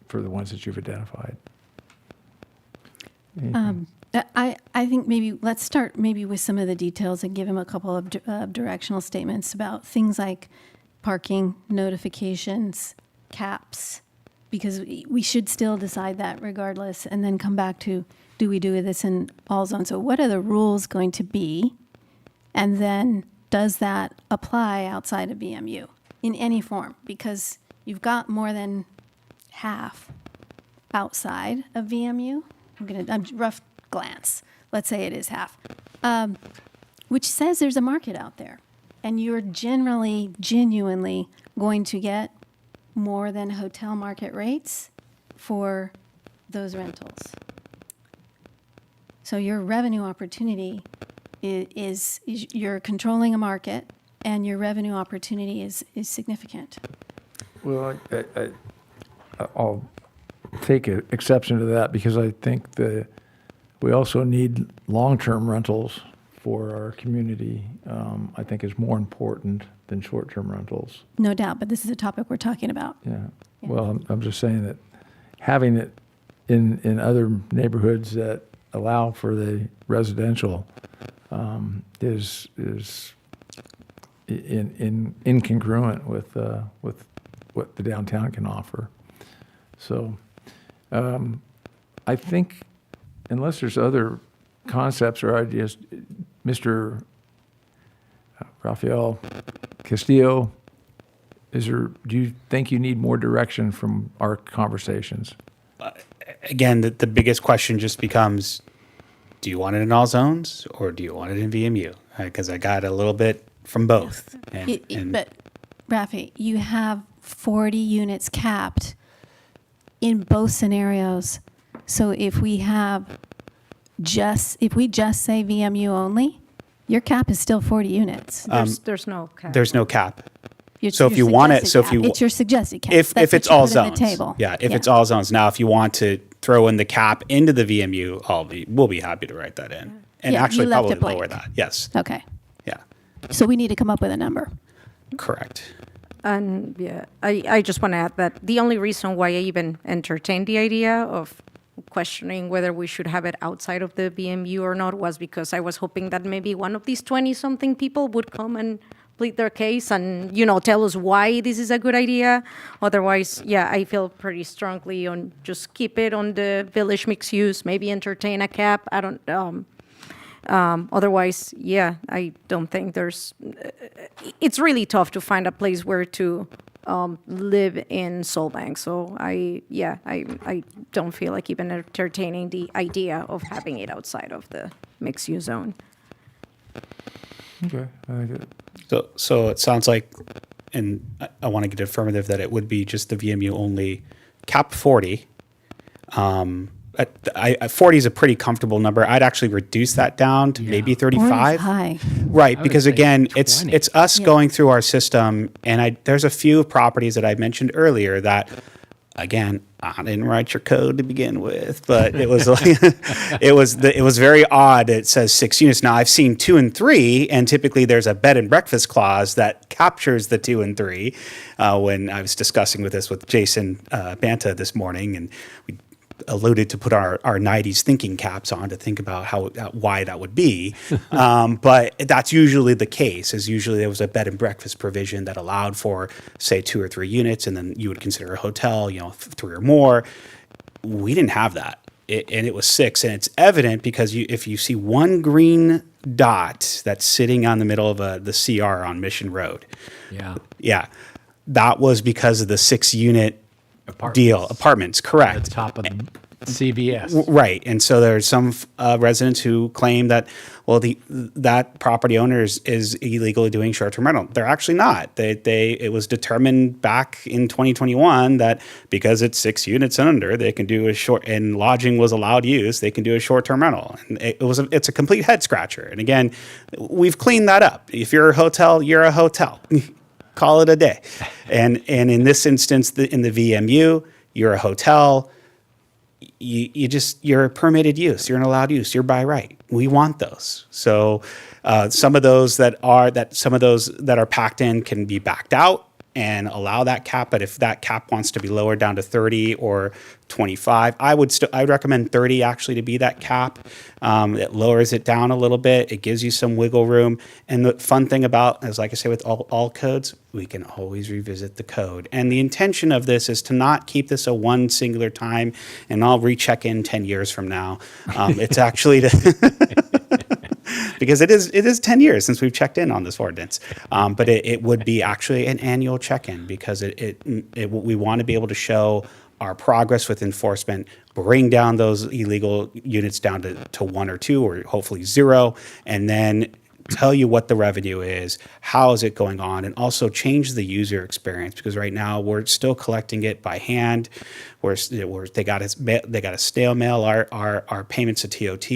for the ones that you've identified. I think maybe let's start with some of the details and give him a couple of directional statements about things like parking, notifications, caps, because we should still decide that regardless, and then come back to, do we do this in all zones? So what are the rules going to be? And then does that apply outside of VMU in any form? Because you've got more than half outside of VMU. I'm rough glance. Let's say it is half, which says there's a market out there, and you're genuinely going to get more than hotel market rates for those rentals. So your revenue opportunity is you're controlling a market, and your revenue opportunity is significant. Well, I'll take an exception to that, because I think we also need long-term rentals for our community. I think is more important than short-term rentals. No doubt, but this is a topic we're talking about. Yeah. Well, I'm just saying that having it in other neighborhoods that allow for the residential is incongruent with what the downtown can offer. So I think, unless there's other concepts or ideas, Mr. Rafael Castillo, do you think you need more direction from our conversations? Again, the biggest question just becomes, do you want it in all zones or do you want it in VMU? Because I got a little bit from both. But, Rafi, you have 40 units capped in both scenarios. So if we just say VMU only, your cap is still 40 units. There's no cap. There's no cap. So if you want it, it's your suggested cap. If That's it's what you all put on zones, the table. it's all zones. Now, if you want to throw in the cap into the VMU, we'll be happy to write that in, and Yeah, actually you left probably it blank. lower that. Yes. Okay. Yeah. So we need to come up with a number. Correct. And yeah, I just want to add that the only reason why I even entertained the idea of questioning whether we should have it outside of the VMU or not was because I was hoping that maybe one of these 20-something people would come and plead their case and, tell us why this is a good idea. Otherwise, yeah, I feel pretty strongly on just keep it on the village mixed use, maybe entertain a cap. I don't, otherwise, yeah, I don't think it's really tough to find a place where to live in Solvang. So I don't feel like even entertaining the idea of having it outside of the mixed use zone. Okay, I think So it sounds like, and I want to get affirmative that it would be just the VMU only, cap 40. 40 is a pretty comfortable number. I'd actually reduce that down to maybe 35. High. Right, would because say again, 20. it's us going through our system, and there's a few properties that I mentioned earlier that, again, I didn't write your code to begin with, but it was like, it was very odd. It says 6 units. Now I've seen 2 and 3, and typically there's a bed and breakfast clause that captures the 2 and 3. When I was discussing with Jason Banta this morning, and we alluded to put our 90s thinking caps on to think about why that would be. But that's usually the case, is usually there was a bed and breakfast provision that allowed for, say, 2 or 3 units, and then you would consider a hotel, 3 or more. We didn't have that. And it was 6. And it's evident because if you see one green dot that's sitting on the middle of the CR on Mission Road. Yeah. That was because of the 6-unit apartments, correct. At the top of the CVS. Right. And so there's some residents who claim that, well, that property owner is illegally doing short-term rental. They're actually not. It was determined back in 2021 that because it's 6 units and under, they can do and lodging was allowed use, they can do a short-term rental. And it's a complete head scratcher. And again, we've cleaned that up. If you're a hotel, you're a hotel. Call it a day. And in this instance, in the VMU, you're a hotel. You're a permitted use. You're an allowed use. You're by right. We want those. So some of those that are packed in can be backed out and allow that cap. But if that cap wants to be lowered down to 30 or 25, I would recommend 30 actually to be that cap. It lowers it down a little bit. It gives you some wiggle room. And the fun thing about, as like I say, with all codes, we can always revisit the code. And the intention of this is to not keep this a one singular time, and I'll recheck in 10 years from now. It's actually because it is 10 years since we've checked in on this ordinance. But it would be actually an annual check-in, because we want to be able to show our progress with enforcement, bring down those illegal units down to 1 or 2, or hopefully 0, and then tell you what the revenue is, how is it going on, and also change the user experience, because right now we're still collecting it by hand. They got to stale mail our payments to TOT,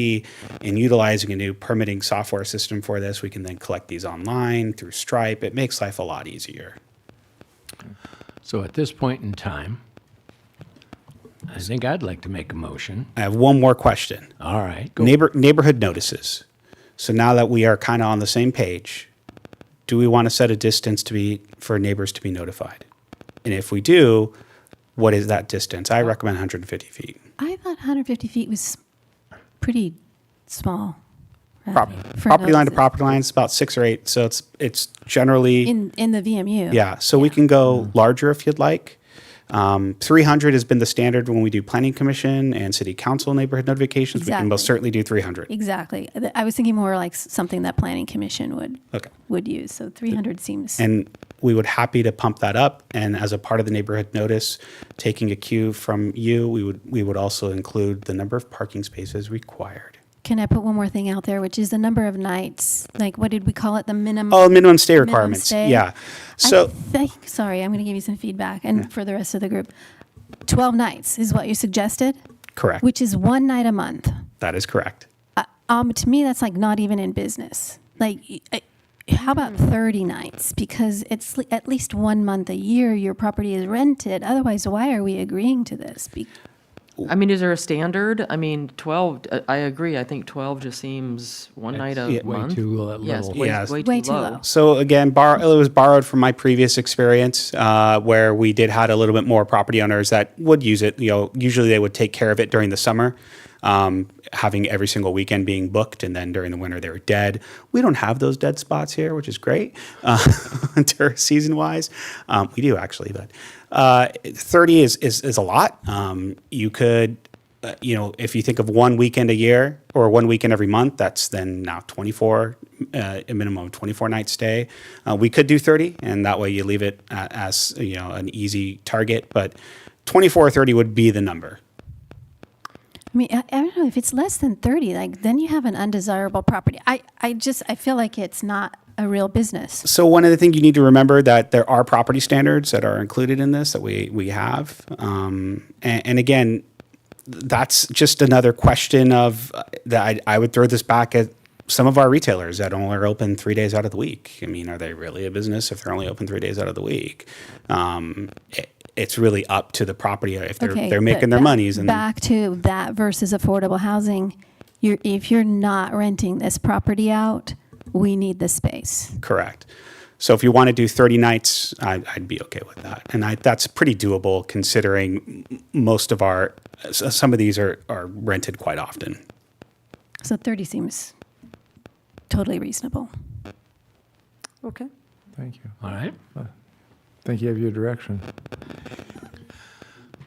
and utilizing a new permitting software system for this, we can then collect these online through Stripe. It makes life a lot easier. So at this point in time, I think I'd like to make a motion. I have one more question. All right. Go. Neighborhood notices. So now that we are kind of on the same page, do we want to set a distance for neighbors to be notified? And if we do, what is that distance? I recommend 150 feet. I thought 150 feet was pretty small. Property line to property line is about 6 or 8. So it's generally in the VMU. Yeah. So we can go larger if you'd like. 300 has been the standard when we do planning commission and city council neighborhood notifications. Exactly. We can most certainly do 300. Exactly. I was thinking more like something that planning commission would use. So 300 seems. And we would happy to pump that up. And as a part of the neighborhood notice, taking a cue from you, we would also include the number of parking spaces required. Can I put one more thing out there, which is the number of nights? Like, what did we call it? The minimum. Oh, minimum stay requirements. Stay? Yeah. So, sorry, I'm going to give you some feedback, and for the rest of the group, 12 nights is what you suggested. Correct. Which is 1 night a month. That is correct. To me, that's like not even in business. Like, how about 30 nights? Because it's at least 1 month a year your property is rented. Otherwise, why are we agreeing to this? I mean, is there a standard? I mean, 12, I agree. I think 12 just seems one night a month. Way too little. Yes, Yes. way too low. So again, it was borrowed from my previous experience, where we had a little bit more property owners that would use it. Usually they would take care of it during the summer. having every single weekend being booked, and then during the winter they were dead. We don't have those dead spots here, which is great, season-wise. We do actually, but 30 is a lot. You could, if you think of one weekend a year or one weekend every month, that's then now 24, a minimum of 24-night stay. We could do 30, and that way you leave it as an easy target. But 24 or 30 would be the number. I mean, I don't know if it's less than 30, like then you have an undesirable property. I feel like it's not a real business. So one of the things you need to remember that there are property standards that are included in this that we have. And again, that's just another question of that I would throw this back at some of our retailers that only are open 3 days out of the week. I mean, are they really a business if they're only open 3 days out of the week? It's really up to the property if they're making their monies. And back to that versus affordable housing, if you're not renting this property out, we need the space. Correct. So if you want to do 30 nights, I'd be okay with that. And that's pretty doable considering most of some of these are rented quite often. So 30 seems totally reasonable. Okay. Thank you. All right. Think you have your direction.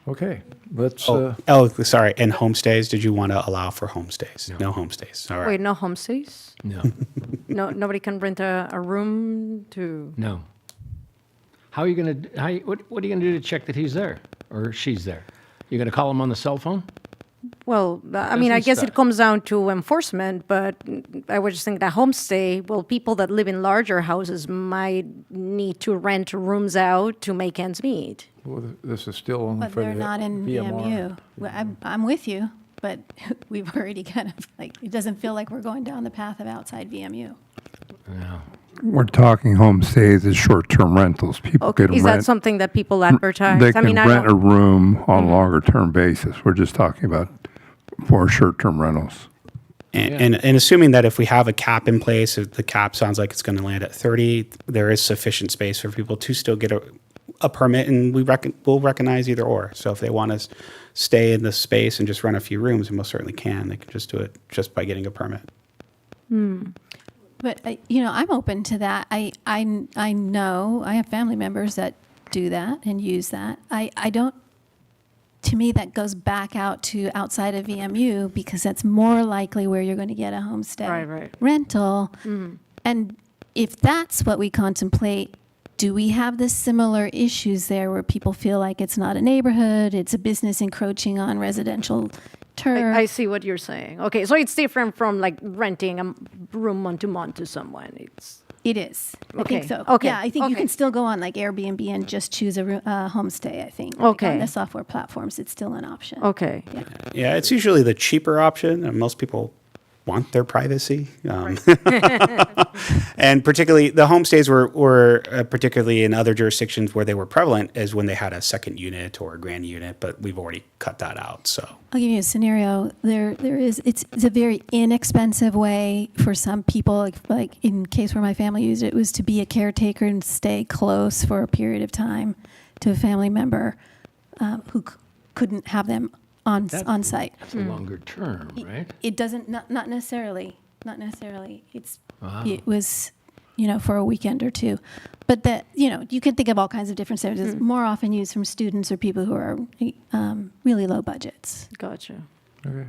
Okay, let's, Sorry. And homestays, did you want to allow for homestays? No homestays. All right. Wait, no homestays? No. No, nobody can rent a room to. No. How are you going to, what are you going to do to check that he's there or she's there? You're going to call him on the cell phone? Well, I mean, I Doesn't guess start. it comes down to enforcement, but I would just think that homestay, well, people that live in larger houses might need to rent rooms out to make ends meet. well, this is still only But for the they're not in VMU. Well, I'm with you, but we've already kind of, it doesn't feel like we're going down the path of outside VMU. No. We're talking homestays as short-term rentals. People Okay, can is that rent. something that people advertise? They I can mean, I rent a don't- room on a longer-term basis. We're just talking about for short-term rentals. And assuming that if we have a cap in place, if the cap sounds like it's going to land at 30, there is sufficient space for people to still get a permit, and we'll recognize either or. So if they want to stay in the space and just rent a few rooms, they most certainly can. They can just do it just by getting a permit. But I'm open to that. I know I have family members that do that and use that. I don't. To me, that goes back out to outside of VMU because that's more likely where you're going to get a homestay Right. rental. And if that's what we contemplate, do we have the similar issues there where people feel like it's not a neighborhood, it's a business encroaching on residential turf? I see what you're saying. Okay, so it's different from like renting a room month to month to someone. It is. I Okay. think so. Okay. Yeah, I think you Okay. can still go on like Airbnb and just choose a homestay, I think. Okay. On the software platforms, it's still an option. Okay. Yeah, it's usually the cheaper option, and most people want their privacy. And particularly, the homestays were particularly in other jurisdictions where they were prevalent is when they had a second unit or a grand unit, but we've already cut that out. So I'll give you a scenario. It's a very inexpensive way for some people, like in case where my family used it, was to be a caretaker and stay close for a period of time to a family member who couldn't have them on site. That's a longer term, right? It doesn't, not necessarily. It was, for a weekend or two. But that, you can think of all kinds of different services, more often used from students or people who are really low budgets. Gotcha. okay.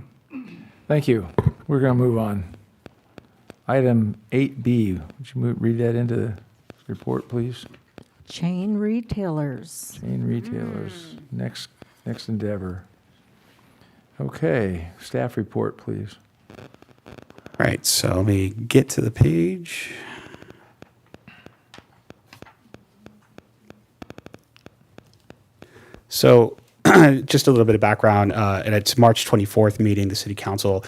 Thank you. We're going to move on. Item 8B, would you read that into the report, please? Chain retailers. Chain retailers, next endeavor. Okay, staff report, please. All right, so let me get to the page. So just a little bit of background. At its March 24th meeting, the City Council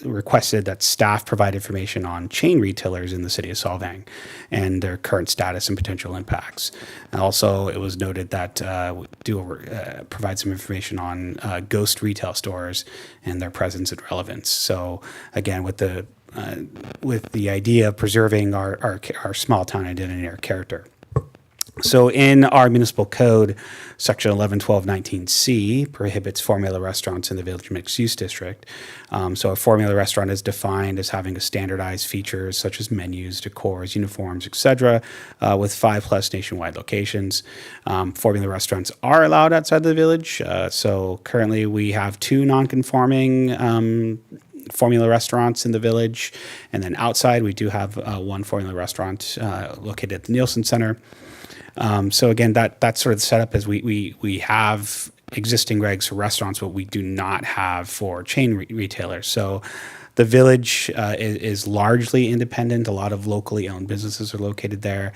requested that staff provide information on chain retailers in the City of Solvang and their current status and potential impacts. And also, it was noted that provide some information on ghost retail stores and their presence and relevance. So again, with the idea of preserving our small town identity, our character. So in our municipal code, section 111219C prohibits formula restaurants in the village mixed use district. So a formula restaurant is defined as having a standardized features such as menus, decors, uniforms, etc., with 5+ nationwide locations. Formula restaurants are allowed outside the village. So currently we have 2 non-conforming formula restaurants in the village, and then outside we do have 1 formula restaurant located at the Nielsen Center. So again, that's sort of the setup is we have existing regs for restaurants, but we do not have for chain retailers. So the village is largely independent. A lot of locally owned businesses are located there.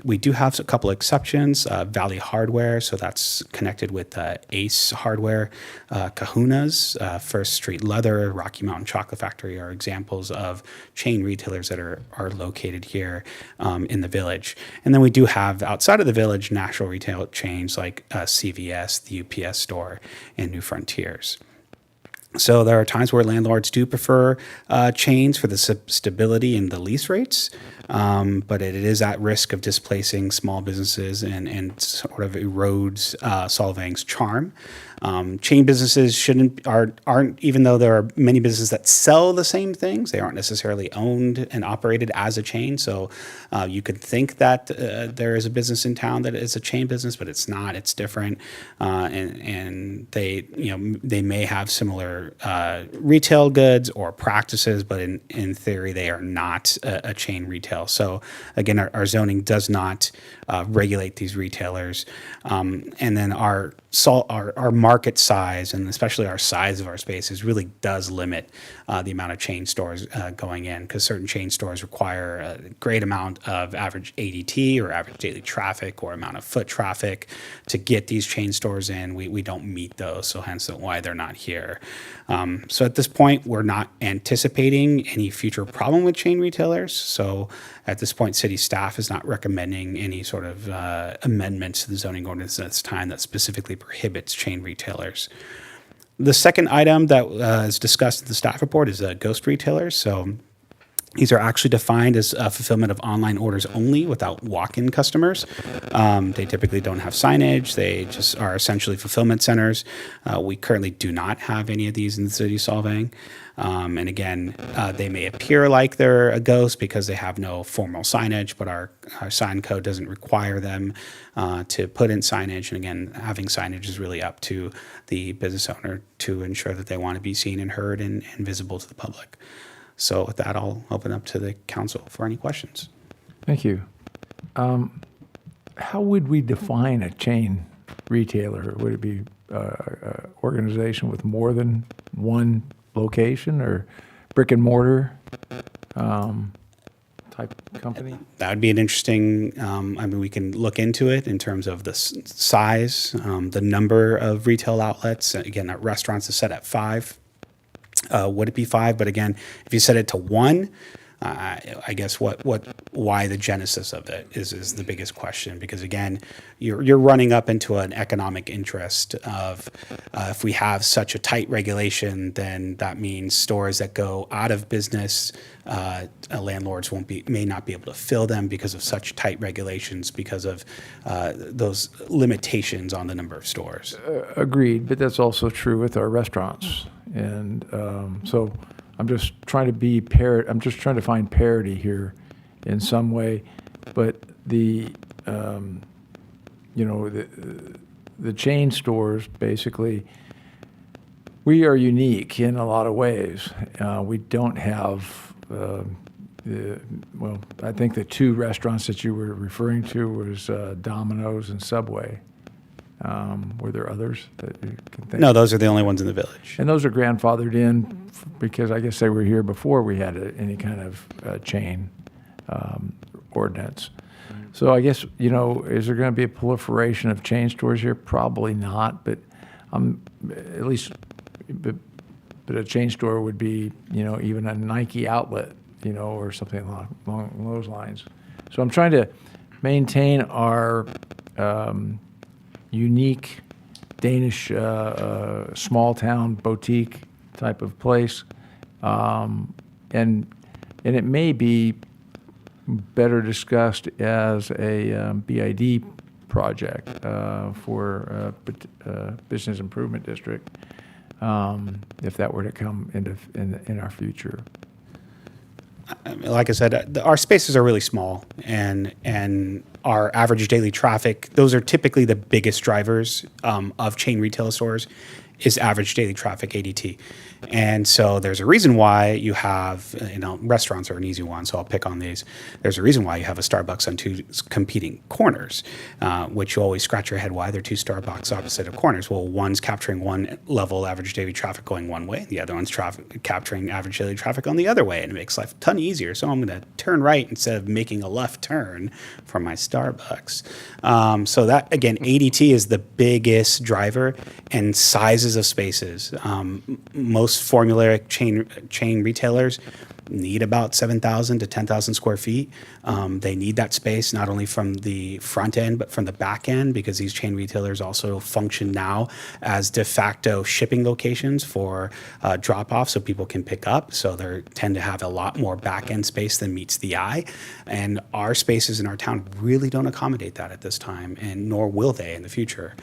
We do have a couple exceptions. Valley Hardware, so that's connected with Ace Hardware. Kahuna's, First Street Leather, Rocky Mountain Chocolate Factory are examples of chain retailers that are located here in the village. And then we do have outside of the village national retail chains like CVS, the UPS Store, and New Frontiers. So there are times where landlords do prefer chains for the stability in the lease rates, but it is at risk of displacing small businesses and sort of erodes Solvang's charm. Chain businesses aren't even though there are many businesses that sell the same things, they aren't necessarily owned and operated as a chain. So you could think that there is a business in town that is a chain business, but it's not. It's different, and they may have similar retail goods or practices, but in theory they are not a chain retail. So again, our zoning does not regulate these retailers, and then our market size, and especially our size of our spaces, really does limit the amount of chain stores going in, because certain chain stores require a great amount of average ADT or average daily traffic or amount of foot traffic to get these chain stores in. We don't meet those, so hence why they're not here. So at this point, we're not anticipating any future problem with chain retailers. So at this point, city staff is not recommending any sort of amendments to the zoning ordinance at this time that specifically prohibits chain retailers. The second item that is discussed in the staff report is ghost retailers. So these are actually defined as fulfillment of online orders only without walk-in customers. They typically don't have signage. They just are essentially fulfillment centers. We currently do not have any of these in the city of Solvang. And again, they may appear like they're a ghost because they have no formal signage, but our sign code doesn't require them to put in signage. And again, having signage is really up to the business owner to ensure that they want to be seen and heard and visible to the public. So with that, I'll open up to the council for any questions. Thank you. How would we define a chain retailer? Would it be an organization with more than one location, or brick and mortar type company? That would be an interesting, we can look into it in terms of the size, the number of retail outlets. Again, restaurants is set at 5. Would it be 5? But again, if you set it to 1, I guess why the genesis of it is the biggest question, because again, you're running up into an economic interest of if we have such a tight regulation, then that means stores that go out of business, landlords may not be able to fill them because of such tight regulations, because of those limitations on the number of stores. Agreed, but that's also true with our restaurants. And so I'm just trying to find parity here in some way. But the chain stores, basically, we are unique in a lot of ways. We don't have, I think the 2 restaurants that you were referring to was Domino's and Subway. Were there others that you can think? No, those are the only ones in the village. And those are grandfathered in because I guess they were here before we had any kind of chain ordinance. So I guess, is there going to be a proliferation of chain stores here? Probably not, but at least, but a chain store would be, even a Nike outlet, or something along those lines. So I'm trying to maintain our unique Danish small town boutique type of place, and it may be better discussed as a BID project for Business Improvement District, if that were to come in our future. I mean, like I said, our spaces are really small, and our average daily traffic, those are typically the biggest drivers of chain retail stores, is average daily traffic, ADT. And so there's a reason why you have, restaurants are an easy one, so I'll pick on these. There's a reason why you have a Starbucks on two competing corners, which you always scratch your head why they're two Starbucks opposite of corners. Well, one's capturing one level average daily traffic going one way, the other one's capturing average daily traffic on the other way, and it makes life a ton easier. So I'm going to turn right instead of making a left turn for my Starbucks. So that, again, ADT is the biggest driver, and sizes of spaces. Most formulaic chain retailers need about 7,000 to 10,000 square feet. They need that space not only from the front end, but from the back end, because these chain retailers also function now as de facto shipping locations for drop-off so people can pick up. So they tend to have a lot more back end space than meets the eye. And our spaces in our town really don't accommodate that at this time, and nor will they in the future.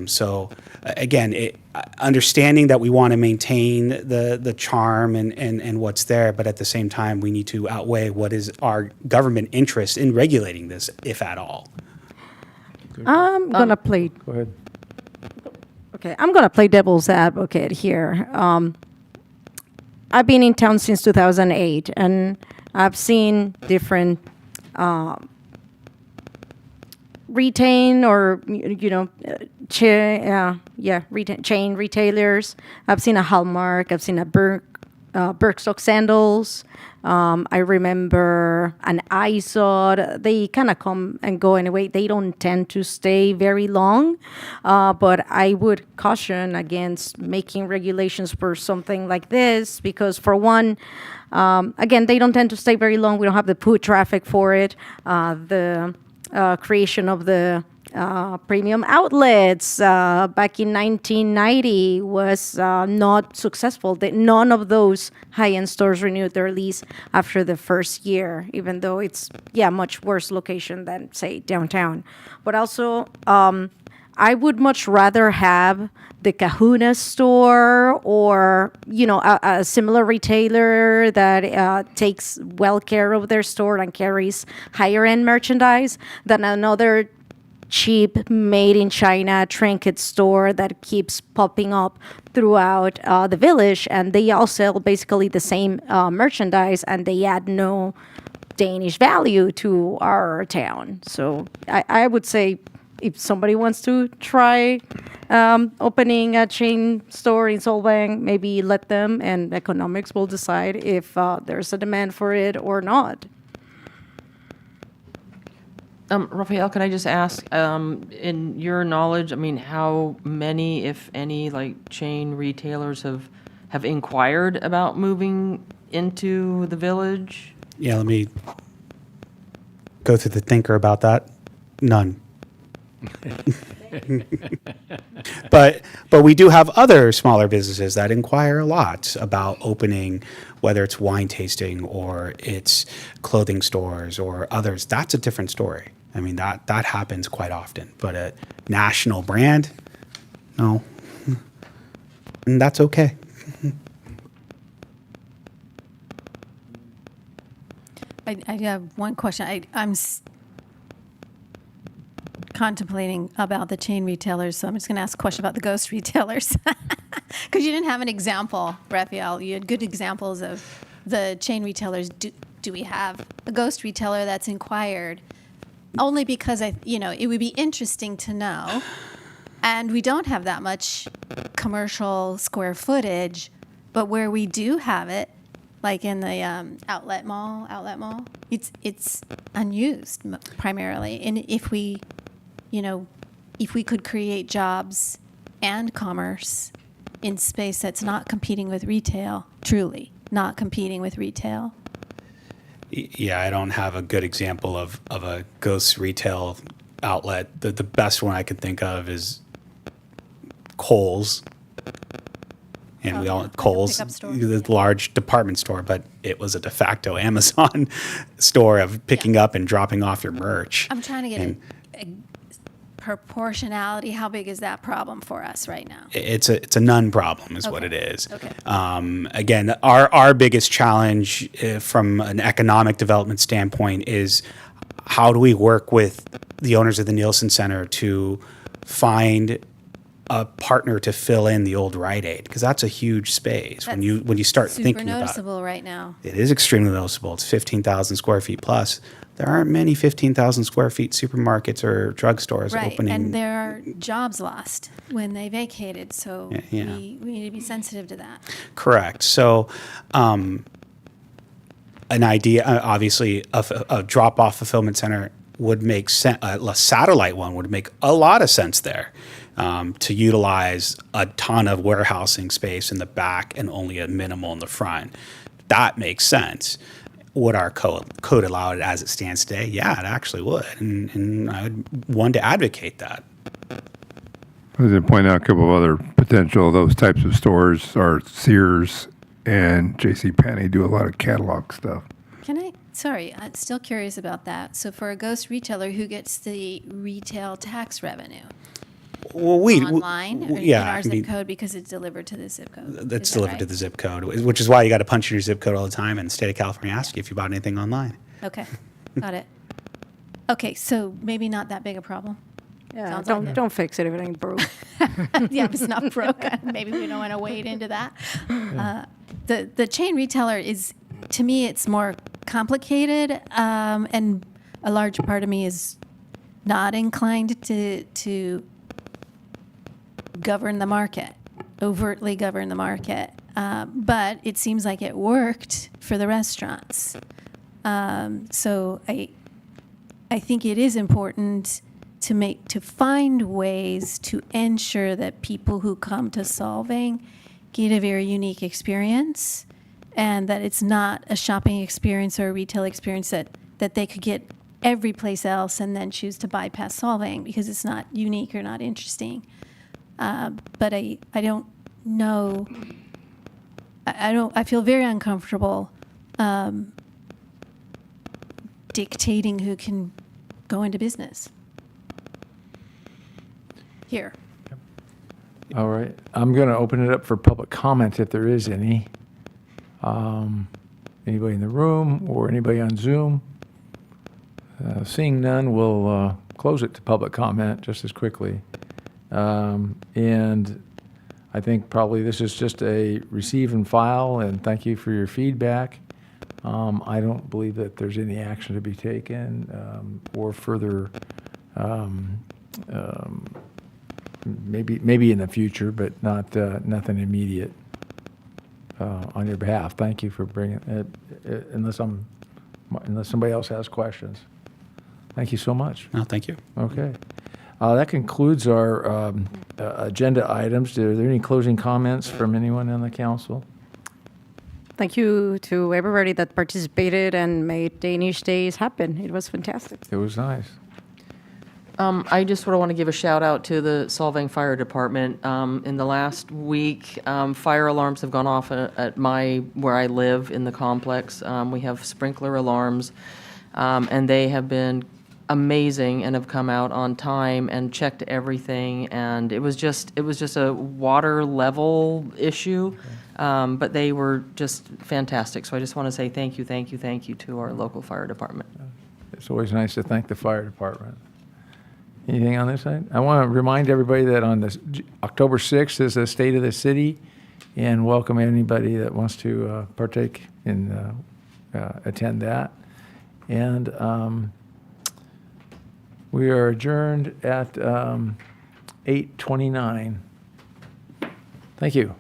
So again, understanding that we want to maintain the charm and what's there, but at the same time, we need to outweigh what is our government interest in regulating this, if at all. I'm gonna play. Go ahead. Okay, I'm gonna play devil's advocate here. I've been in town since 2008, and I've seen different chain retailers. I've seen a Hallmark. I've seen a Birkstock Sandals. I remember an ISOD. They kind of come and go anyway. They don't tend to stay very long. But I would caution against making regulations for something like this because, for one, again, they don't tend to stay very long. We don't have the foot traffic for it. The creation of the premium outlets back in 1990 was not successful. None of those high-end stores renewed their lease after the first year, even though it's much worse location than, say, downtown. But also, I would much rather have the Kahuna store or a similar retailer that takes well care of their store and carries higher end merchandise than another cheap made in China trinket store that keeps popping up throughout the village, and they all sell basically the same merchandise, and they add no Danish value to our town. So I would say if somebody wants to try opening a chain store in Solvang, maybe let them, and economics will decide if there's a demand for it or not. Rafael, can I just ask, in your knowledge, I mean, how many, if any, chain retailers have inquired about moving into the village? Yeah, let me go through the thinker about that. None. But we do have other smaller businesses that inquire a lot about opening, whether it's wine tasting or it's clothing stores or others. That's a different story. I mean, that happens quite often. But a national brand, no. And that's okay. I have one question. I'm contemplating about the chain retailers, so I'm just going to ask a question about the ghost retailers. Because you didn't have an example, Raphael. You had good examples of the chain retailers. Do we have a ghost retailer that's inquired? Only because it would be interesting to know. And we don't have that much commercial square footage, but where we do have it, like in the outlet mall, it's unused primarily. And if we could create jobs and commerce in space that's not competing with retail, truly not competing with retail. Yeah, I don't have a good example of a ghost retail outlet. The best one I could think of is Kohl's. and we yeah, all like a Kohl's, pickup store. the large department store, but it was a de facto Amazon store of picking up and dropping off your merch. I'm trying to get And a proportionality. How big is that problem for us right now? it's a none problem is what it Okay. is. Okay. Again, our biggest challenge from an economic development standpoint is how do we work with the owners of the Nielsen Center to find a partner to fill in the old Rite Aid, because that's a huge space when you start Super thinking about it. noticeable right now. It is extremely noticeable. It's 15,000 square feet plus. There aren't many 15,000 square feet supermarkets or drugstores Right, opening. and there are jobs lost when they vacated, so Yeah. we need to be sensitive to that. Correct. So, an idea, obviously, of a drop-off fulfillment center would make sense. A satellite one would make a lot of sense there, to utilize a ton of warehousing space in the back and only a minimal in the front. That makes sense. Would our code allow it as it stands today? Yeah, it actually would, and I would want to advocate that. I was going to point out a couple of other potential those types of stores are Sears and JCPenney do a lot of catalog stuff. Sorry, I'm still curious about that. So for a ghost retailer, who gets the retail tax revenue? Well, Online, or in yeah, our I zip mean, code, because it's delivered to the zip code? That's Is that delivered right? to the zip code, which is why you got to punch in your zip code all the time. And the state of California asks you if you bought anything online. Okay, got it. Okay, so maybe not that big a problem. Yeah, Sounds like it. don't fix it if it ain't broke. Yeah, if it's not broken, maybe we don't want to wade into that. The chain retailer is, to me, it's more complicated, and a large part of me is not inclined to govern the market, overtly govern the market. But it seems like it worked for the restaurants. So I think it is important to find ways to ensure that people who come to Solvang get a very unique experience, and that it's not a shopping experience or a retail experience that they could get every place else and then choose to bypass Solvang because it's not unique or not interesting. But I don't know. I feel very uncomfortable dictating who can go into business here. All right, I'm going to open it up for public comment if there is any. Anybody in the room or anybody on Zoom? Seeing none, we'll close it to public comment just as quickly. And I think probably this is just a receive and file, and thank you for your feedback. I don't believe that there's any action to be taken or further, maybe in the future, but not nothing immediate on your behalf. Thank you for bringing it, unless somebody else has questions. Thank you so much. No, thank you. Okay. That concludes our agenda items. Are there any closing comments from anyone on the council? Thank you to everybody that participated and made Danish Days happen. It was fantastic. It was nice. I just sort of want to give a shout out to the Solvang Fire Department. In the last week, fire alarms have gone off at where I live in the complex. We have sprinkler alarms, and they have been amazing and have come out on time and checked everything. And it was just a water level issue, but they were just fantastic. So I just want to say thank you to our local fire department. It's always nice to thank the fire department. Anything on this side? I want to remind everybody that on this October 6th is the State of the City, and welcome anybody that wants to partake in attend that. And we are adjourned at 8:29. Thank you.